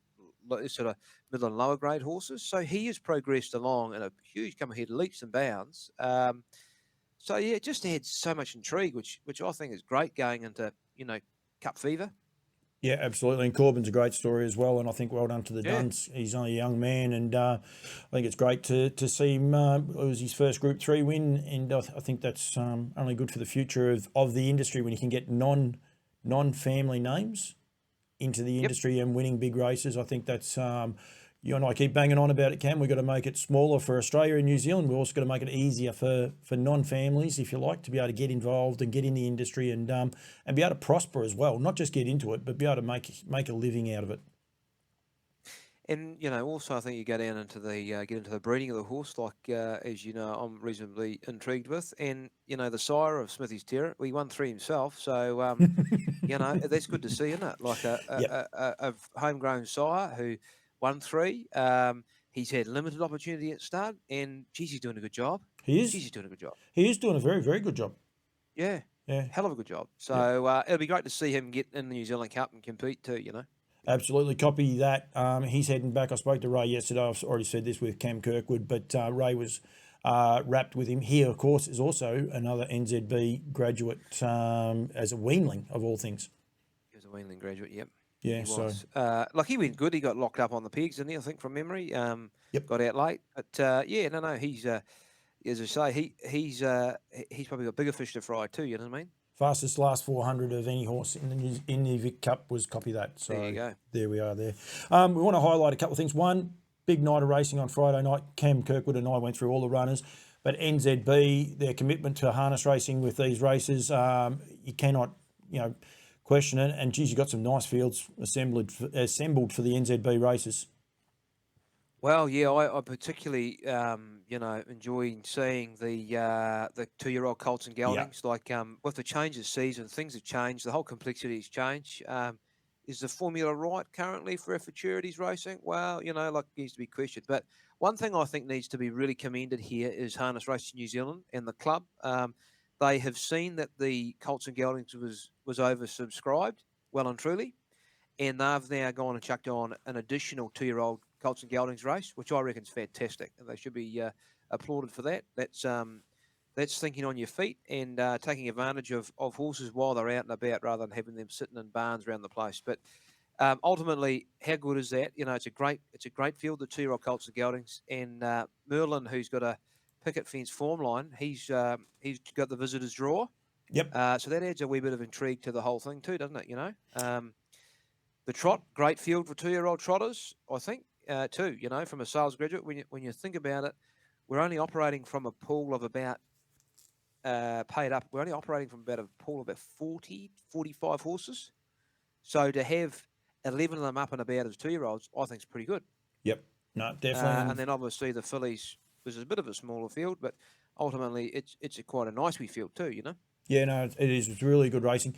lower grade horses. So he has progressed along in a huge come ahead, leaps and bounds. So yeah, it just adds so much intrigue, which I think is great going into, you know, Cup fever. Yeah, absolutely. And Corbin's a great story as well, and I think well done to the Yeah. Duns. He's only a young man, and I think it's great to see him. It was his first Group 3 win, and I think that's only good for the future of the industry when you can get non-family names into the industry and winning big races. I think that's you and I keep banging on about it, Cam. We've got to make it smaller for Australia and New Zealand. We've also got to make it easier for non-families, if you like, to be able to get involved and get in the industry and be able to prosper as well. Not just get into it, but be able to make a living out of it. And also I think you go down into the get into the breeding of the horse, like as you know, I'm reasonably intrigued with. And the sire of Smithy's Terror, he won 3 himself, so that's good to see, isn't it? Like a homegrown sire who won 3. He's had limited opportunity at start, and geez, he's doing a good job. He is. Geez, he's doing a good job. He is doing a very, very good job. Yeah. Hell of a good job. So it'll be great to see him get in the New Zealand Cup and compete too. Absolutely, copy that. He's heading back. I spoke to Ray yesterday. I've already said this with Cam Kirkwood, but Ray was wrapped with him. He, of course, is also another NZB graduate as a weanling, of all things. He was a weanling graduate, yep. Yeah, so he went good. He got locked up on the pegs, didn't he? I think from memory. Got out late, but he's as I say, he's probably got bigger fish to fry too. You know what I mean? Fastest last 400 of any horse in the Vic Cup was copy that. So there you go. There we are. There. We want to highlight a couple of things. One, big night of racing on Friday night. Cam Kirkwood and I went through all the runners, but NZB, their commitment to harness racing with these races, you cannot question it. And geez, you got some nice fields assembled for the NZB races. Well, yeah, I particularly, enjoying seeing the 2-year-old colts and geldings. Yeah. Like with the change of season, things have changed. The whole complexity has changed. Is the formula right currently for futurities racing? Well, it needs to be questioned. But one thing I think needs to be really commended here is Harness Racing New Zealand and the club. They have seen that the colts and geldings was oversubscribed, well and truly, and they've now gone and chucked on an additional 2-year-old colts and geldings race, which I reckon is fantastic. They should be applauded for that. That's thinking on your feet and taking advantage of horses while they're out and about, rather than having them sitting in barns around the place. But ultimately, how good is that? It's a great field, the 2-year-old colts and geldings, and Merlin, who's got a picket fence form line, he's got the visitors draw. Yep. So that adds a wee bit of intrigue to the whole thing too, doesn't it? The trot, great field for 2-year-old trotters, I think. Too, from a sales graduate, when you think about it, we're only operating from a pool of about paid up. We're only operating from about a pool of about 40, 45 horses. So to have 11 of them up and about as 2-year-olds, I think is pretty good. Yep, no, definitely. And then obviously the fillies was a bit of a smaller field, but ultimately it's quite a nice wee field too. Yeah, no, it is. It's really good racing,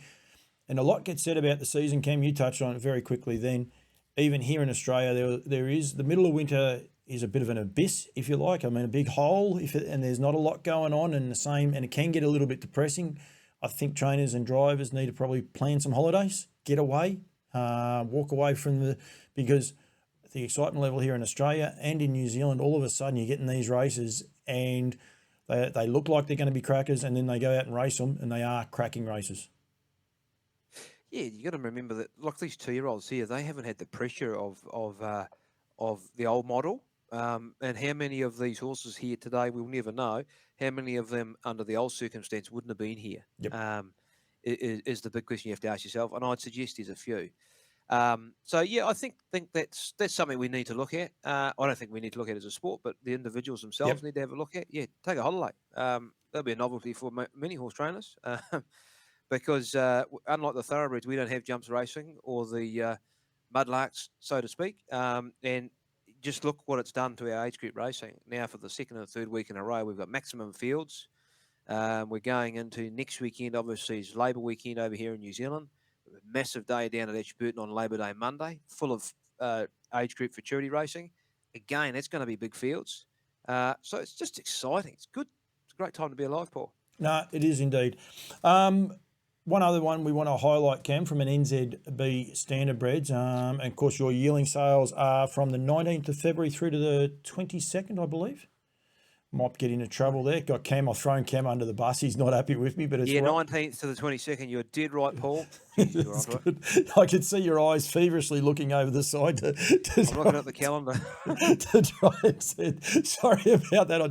and a lot gets said about the season. Cam, you touched on it very quickly. Then. Even here in Australia, there is the middle of winter is a bit of an abyss, if you like. I mean, a big hole, and there's not a lot going on, and it can get a little bit depressing. I think trainers and drivers need to probably plan some holidays, get away, walk away from because the excitement level here in Australia and in New Zealand, all of a sudden you're getting these races and they look like they're going to be crackers, and then they go out and race them, and they are cracking races. Yeah, you got to remember that, like these 2-year-olds here, they haven't had the pressure of the old model. And how many of these horses here today, we'll never know. How many of them under the old circumstance wouldn't have been here? Yep. Is the big question you have to ask yourself. And I'd suggest there's a few. So yeah, I think that's something we need to look at. I don't think we need to look at it as a sport, but the individuals themselves need to have a look at. Yeah, take a holiday. That'll be a novelty for many horse trainers. Because unlike the thoroughbreds, we don't have jumps racing or the mudlarks, so to speak. And just look what it's done to our age group racing. Now for the second and third week in a row, we've got maximum fields. We're going into next weekend, obviously, is Labour weekend over here in New Zealand. A massive day down at Ashburton on Labour Day Monday, full of age group futurity racing. Again, it's going to be big fields. So it's just exciting. It's good. It's a great time to be alive, Paul. No, it is indeed. One other one we want to highlight, Cam, from an NZB Standardbreds. And of course, your yearling sales are from the 19th of February through to the 22nd, I believe. Might get into trouble there. Got Cam. I've thrown Cam under the bus. He's not happy with me, but it's right. 19th to the 22nd. You're dead right, Paul. Jeez, you're That's onto it. good. I could see your eyes feverishly looking over the side to I'm looking at the calendar. to try and say, sorry about that. I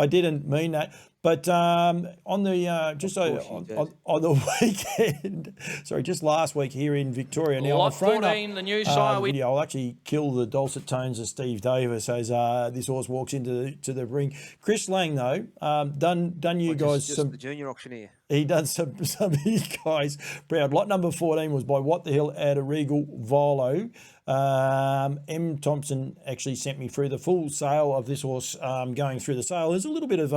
didn't mean that. But on the just Of course you did. on the weekend, sorry, just last week here in Victoria. Now Lot I've thrown 14, up the new sire. video. I'll actually kill the dulcet tones of Steve Davis as this horse walks into the ring. Chris Lang though, done you guys just some. the junior auctioneer. He done some of his guys proud. Lot number 14 was by What the Hell out of Regal Volo. M. Thompson actually sent me through the full sale of this horse going through the sale. There's a little bit of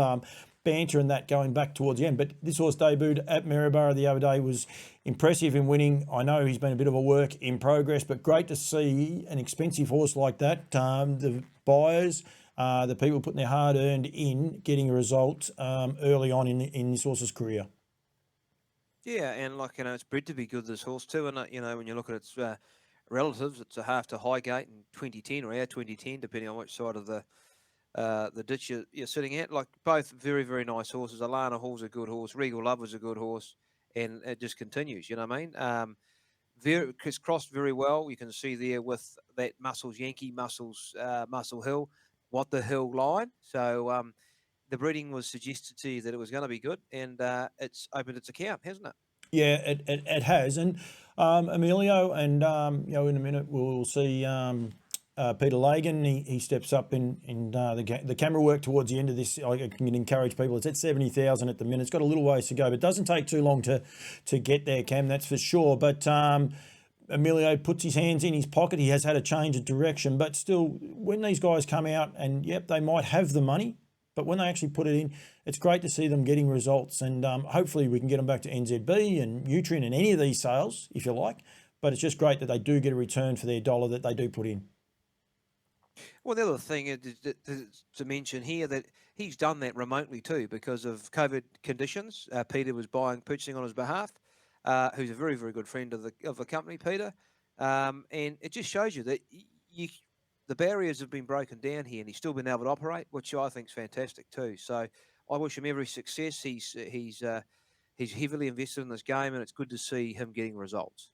banter and that going back towards the end, but this horse debuted at Maryborough the other day, was impressive in winning. I know he's been a bit of a work in progress, but great to see an expensive horse like that. The buyers, the people putting their hard earned in, getting a result early on in this horse's career. Yeah, and it's bred to be good, this horse too. And when you look at its relatives, it's a half to Highgate in 2010 or our 2010, depending on which side of the ditch you're sitting at. Like, both very, very nice horses. Alana Hall's a good horse. Regal Love was a good horse, and it just continues. You know what I mean? It's crossed very well. You can see there with that Muscles Yankee, Muscles Muscle Hill, What the Hill line. So the breeding was suggested to you that it was going to be good, and it's opened its account, hasn't it? Yeah, it has. And Emilio, and in a minute we'll see Peter Lagan. He steps up in the camera work towards the end of this. I can encourage people. It's at 70,000 at the minute. It's got a little ways to go, but it doesn't take too long to get there, Cam. That's for sure. But Emilio puts his hands in his pocket. He has had a change of direction, but still, when these guys come out, and yep, they might have the money, but when they actually put it in, it's great to see them getting results. And hopefully we can get them back to NZB and Nutrien and any of these sales, if you like. But it's just great that they do get a return for their dollar that they do put in. Well, the other thing is to mention here that he's done that remotely too because of COVID conditions. Peter was purchasing on his behalf, who's a very, very good friend of the company, Peter. And it just shows you that the barriers have been broken down here, and he's still been able to operate, which I think is fantastic too. So I wish him every success. He's heavily invested in this game, and it's good to see him getting results.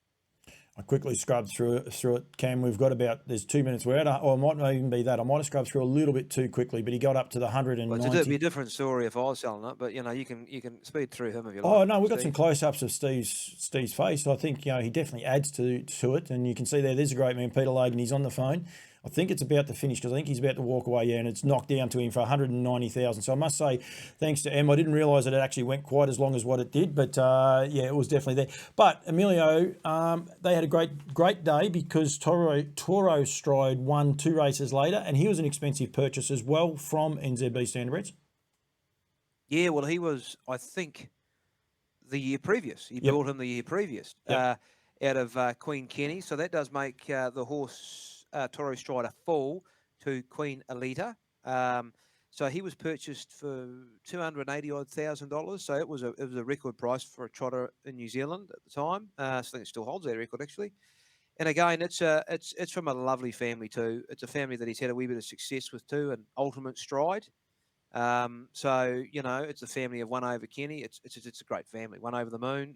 I quickly scrubbed through it, Cam. We've got there's 2 minutes. We're at, or it might not even be that. I might have scrubbed through a little bit too quickly, but he got up to the 190. Well, it'd be a different story if I was selling it, but you can speed through him if you like. Oh no, we've got some close-ups of Steve's face. I think he definitely adds to it, and you can see there's a great man, Peter Lagan. He's on the phone. I think it's about to finish because I think he's about to walk away, and it's knocked down to him for 190,000. So I must say, thanks to Em, I didn't realise that it actually went quite as long as what it did, but it was definitely there. But Emilio, they had a great day because Toro Stride won 2 races later, and he was an expensive purchase as well from NZB Standardbreds. Yeah, well, he was, I think, the year previous. He bought him the year previous out of Queen Kenny. So that does make the horse Toro Stride a fall to Queen Elita. So he was purchased for $280,000. So it was a record price for a trotter in New Zealand at the time. So I think it still holds that record actually. And again, it's from a lovely family too. It's a family that he's had a wee bit of success with too, and Ultimate Stride. So it's a family of One Over Kenny. It's a great family. One Over the Moon.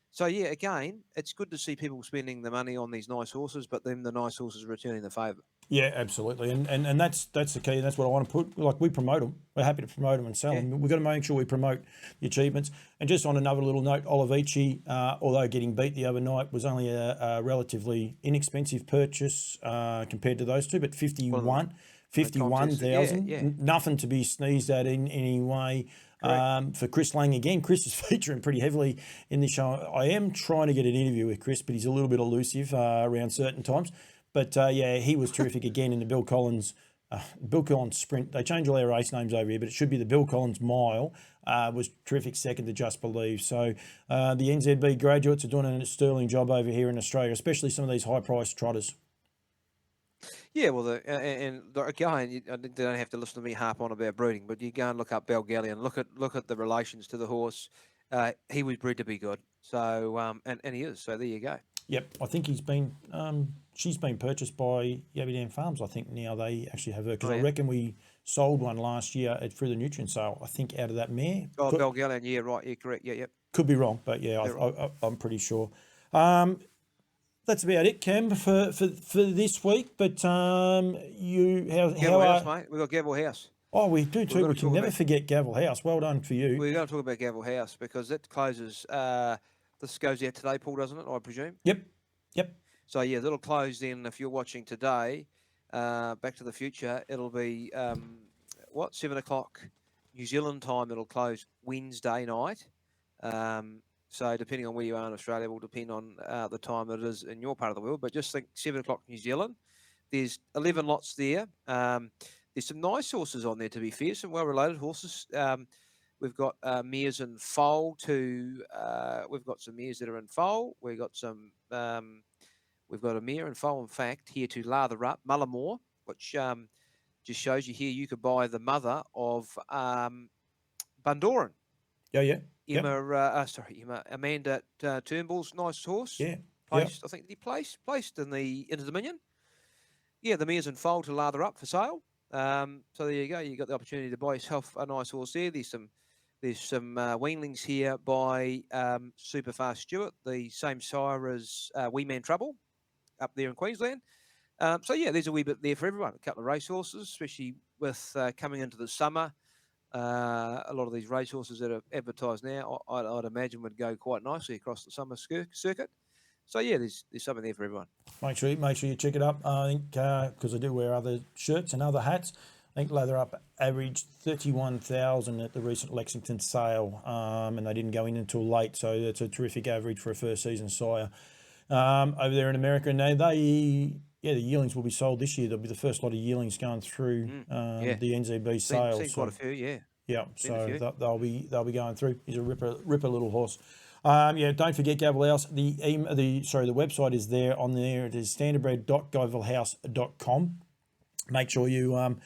So yeah, again, it's good to see people spending the money on these nice horses, but then the nice horses returning the favour. Yeah, absolutely, and that's the key. And that's what I want to put. Like, we promote them. We're happy to promote them and sell them. We've got to make sure we promote the achievements. And just on another little note, Olivici, although getting beat the other night, was only a relatively inexpensive purchase compared to those two, but 51,000, nothing to be sneezed at in any way. For Chris Lang again. Chris is featuring pretty heavily in this show. I am trying to get an interview with Chris, but he's a little bit elusive around certain times. But he was terrific again in the Bill Collins Sprint. They change all their race names over here, but it should be the Bill Collins Mile. Was terrific second to Just Believe. So the NZB graduates are doing a sterling job over here in Australia, especially some of these high-priced trotters. Yeah, well, again, they don't have to listen to me harp on about breeding, but you go and look up Belgallian, look at the relations to the horse. He was bred to be good, so and he is. So there you go. Yep, I think she's been purchased by Yabby Farms. I think now they actually have her because I reckon we sold one last year through the Nutrien sale. I think out of that mare. Oh, Belgallian, yeah, right, yeah, correct, yeah, yep. Could be wrong, but yeah, I'm pretty sure. That's about it, Cam, for this week. But you Gavel House, mate. We've got Gavel House. Oh, we do too. gotta We can talk never about- forget Gavel House. Well done for you. We're going to talk about Gavel House because it closes. This goes out today, Paul, doesn't it? I presume. Yep. So yeah, that'll close then. If you're watching today, Back to the Future, it'll be 7 o'clock New Zealand time. It'll close Wednesday night. So depending on where you are in Australia, will depend on the time that it is in your part of the world. But just think 7 o'clock New Zealand. There's 11 lots there. There's some nice horses on there, to be fair, some well-related horses. We've got mares in foal we've got some mares that are in foal. We've got a mare in foal, in fact, here to lather up, Mullamore, which just shows you here you could buy the mother of Bundoran. Yeah. Amanda Turnbull's nice horse. Yeah. Placed, I think he placed in the Inter-Dominion. Yeah, the mare's in foal to lather up for sale. So there you go. You got the opportunity to buy yourself a nice horse there. There's some weanlings here by Superfast Stewart, the same sire as Wee Man Trouble up there in Queensland. So yeah, there's a wee bit there for everyone. A couple of race horses, especially with coming into the summer. A lot of these race horses that are advertised now, I'd imagine would go quite nicely across the summer circuit. So yeah, there's something there for everyone. Make sure you check it up. I think because I do wear other shirts and other hats. I think Lather Up averaged 31,000 at the recent Lexington sale, and they didn't go in until late. So that's a terrific average for a first season sire over there in America. And the yearlings will be sold this year. There'll be the first lot of yearlings going through the NZB sale. Seen quite a few, yeah. Yeah, so they'll be going through. He's a ripper little horse. Don't forget Gavel House. The website is there on there. It is standardbred.gavelhouse.com. Make sure you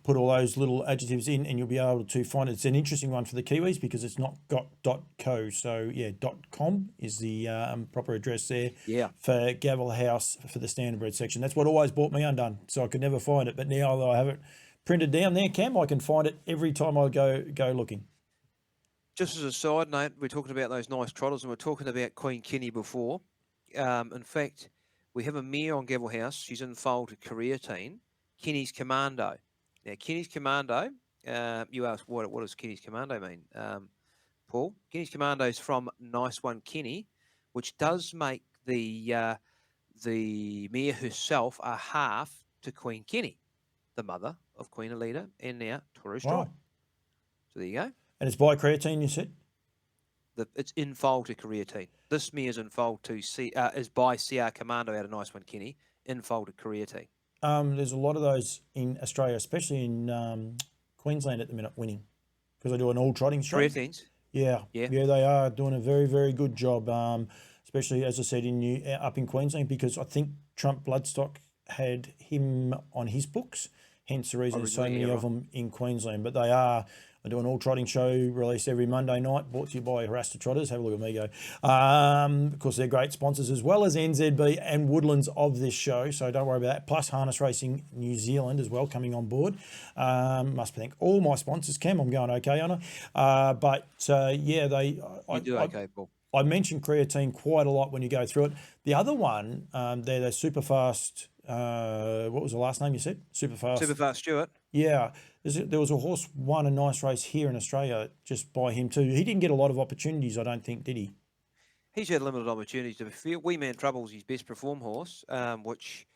put all those little adjectives in, and you'll be able to find it. It's an interesting one for the Kiwis because it's not .co. So .com is the proper address there. Yeah. For Gavel House for the Standardbred section. That's what always brought me undone. So I could never find it, but now that I have it printed down there, Cam, I can find it every time I go looking. Just as a side note, we're talking about those nice trotters, and we're talking about Queen Kenny before. In fact, we have a mare on Gavel House. She's in foal to Careatine, Kenny's Commando. Now, Kenny's Commando, you ask, what does Kenny's Commando mean, Paul? Kenny's Commando is from Nice One Kenny, which does make the mare herself a half to Queen Kenny, the mother of Queen Alida and now Toru Strong. Wow. So there you go. And it's by Creatine, you said? It's in foal to Careatine. This mare's in foal to is by CR Commando out of Nice One Kenny, in foal to Careatine. There's a lot of those in Australia, especially in Queensland at the minute, winning because they do an all trotting show. Creatines. Yeah, they are doing a very, very good job, especially as I said up in Queensland, because I think Trump Bloodstock had him on his books, hence the reason there's so many of them in Queensland. But they do an all trotting show released every Monday night, brought to you by Haras Trotteurs. Have a look at me go. Of course, they're great sponsors as well as NZB and Woodlands of this show, so don't worry about that. Plus Harness Racing New Zealand as well coming on board. Must thank all my sponsors, Cam. I'm going okay, aren't I? You do okay, Paul. I mentioned Creatine quite a lot when you go through it. The other one, they're Superfast. What was the last name you said? Superfast Stewart. Yeah. There was a horse won a nice race here in Australia just by him too. He didn't get a lot of opportunities, I don't think, did he? He's had limited opportunities to be fair. Wee Man Trouble's his best perform horse, which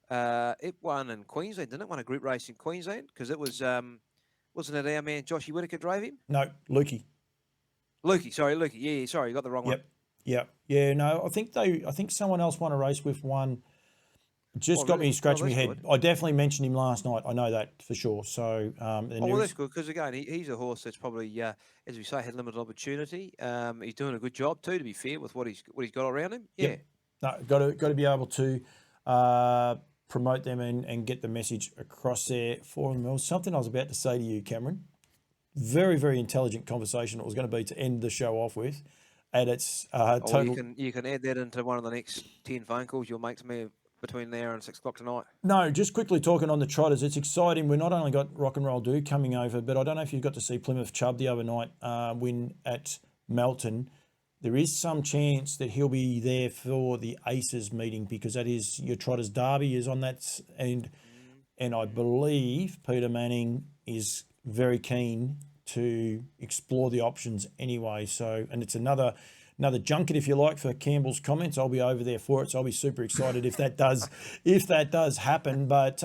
it won in Queensland, didn't it? Won a group race in Queensland because it was, wasn't it our man Joshy Whittaker drove him? No, Lukey. Lukey. Yeah, sorry, you got the wrong one. Yep. Yeah, no, I think someone else won a race with one. Just got me scratching my head. Good. I definitely mentioned him last night. I know that for sure. So, that's good because again, he's a horse that's probably, as we say, had limited opportunity. He's doing a good job too, to be fair, with what he's got around him. Yeah, yep. No, got to be able to promote them and get the message across there for them. There was something I was about to say to you, Cameron. Very, very intelligent conversation it was going to be to end the show off with. And it's total. You can add that into one of the next 10 phone calls you'll make to me between now and 6 o'clock tonight. No, just quickly talking on the Trotters, it's exciting. We've not only got Rock and Roll Dude coming over, but I don't know if you got to see Plymouth Chubb the other night win at Melton. there is some chance that he'll be there for the Aces meeting, because that is your Trotters Derby is on that, and I believe Peter Manning is very keen to explore the options anyway. So, and it's another junket, if you like, for Campbell's comments. I'll be over there for it, so I'll be super excited if that does happen. But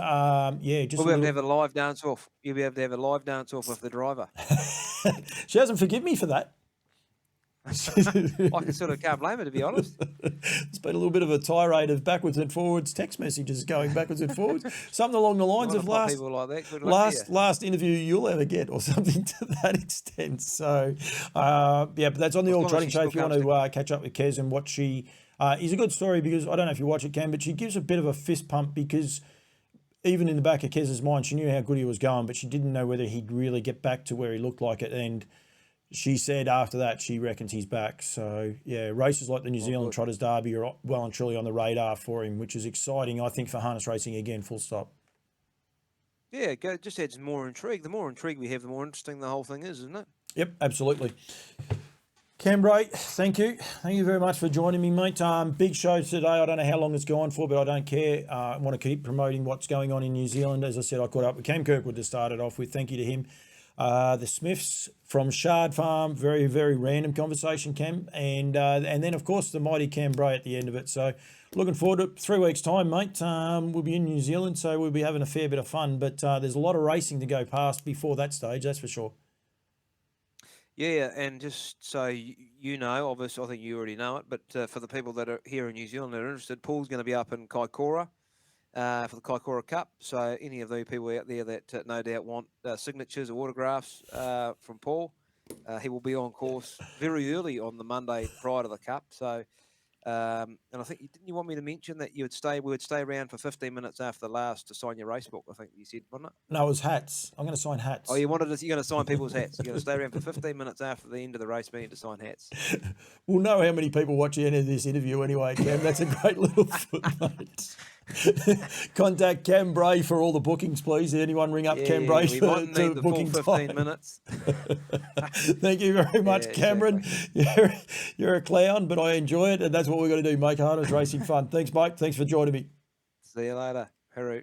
yeah, just we'll be able to have a live dance off. You'll be able to have a live dance off with the driver. She hasn't forgiven me for that. I sort of can't blame her, to be honest. It's been a little bit of a tirade of backwards and forwards text messages going backwards and forwards. Something along the lines of last interview you'll ever get, or something to that extent. So, yeah, but that's on the All Trotting Show if you want to catch up with Kez and what she is a good story, because I don't know if you watch it, Cam, but she gives a bit of a fist pump, because even in the back of Kez's mind, she knew how good he was going, but she didn't know whether he'd really get back to where he looked like it. And she said after that she reckons he's back. So, yeah, races like the New Zealand Trotters Derby are well and truly on the radar for him, which is exciting, I think, for harness racing again, full stop. Yeah, it just adds more intrigue. The more intrigue we have, the more interesting the whole thing is, isn't it? Yep, absolutely. Cam Bray, thank you. Thank you very much for joining me, mate. Big show today. I don't know how long it's gone for, but I don't care. I want to keep promoting what's going on in New Zealand. As I said, I caught up with Cam Kirkwood to start it off with. Thank you to him. The Smiths from Shard Farm, very, very random conversation, Cam. And then, of course, the mighty Cam Bray at the end of it. So looking forward to it. 3 weeks' time, mate. We'll be in New Zealand, so we'll be having a fair bit of fun. But there's a lot of racing to go past before that stage, that's for sure. Yeah, and just so you know, obviously, I think you already know it, but for the people that are here in New Zealand that are interested, Paul's going to be up in Kaikoura for the Kaikoura Cup. So any of the people out there that no doubt want signatures or autographs from Paul, he will be on course very early on the Monday prior to the Cup. So, and I think didn't you want me to mention that we would stay around for 15 minutes after the last to sign your race book? I think you said, wasn't it? No, it was hats. I'm going to sign hats. Oh, you're going to sign people's hats. You're going to stay around for 15 minutes after the end of the race meeting to sign hats. We'll know how many people watch the end of this interview anyway, Cam. That's a great little footnote. Contact Cam Bray for all the bookings, please. Anyone ring up Cam Bray for the booking 15 time. Minutes. Thank you very much, Cameron. Exactly. You're a clown, but I enjoy it, and that's what we're going to do, make harness racing fun. Thanks, mate. Thanks for joining me. See you later. Haru.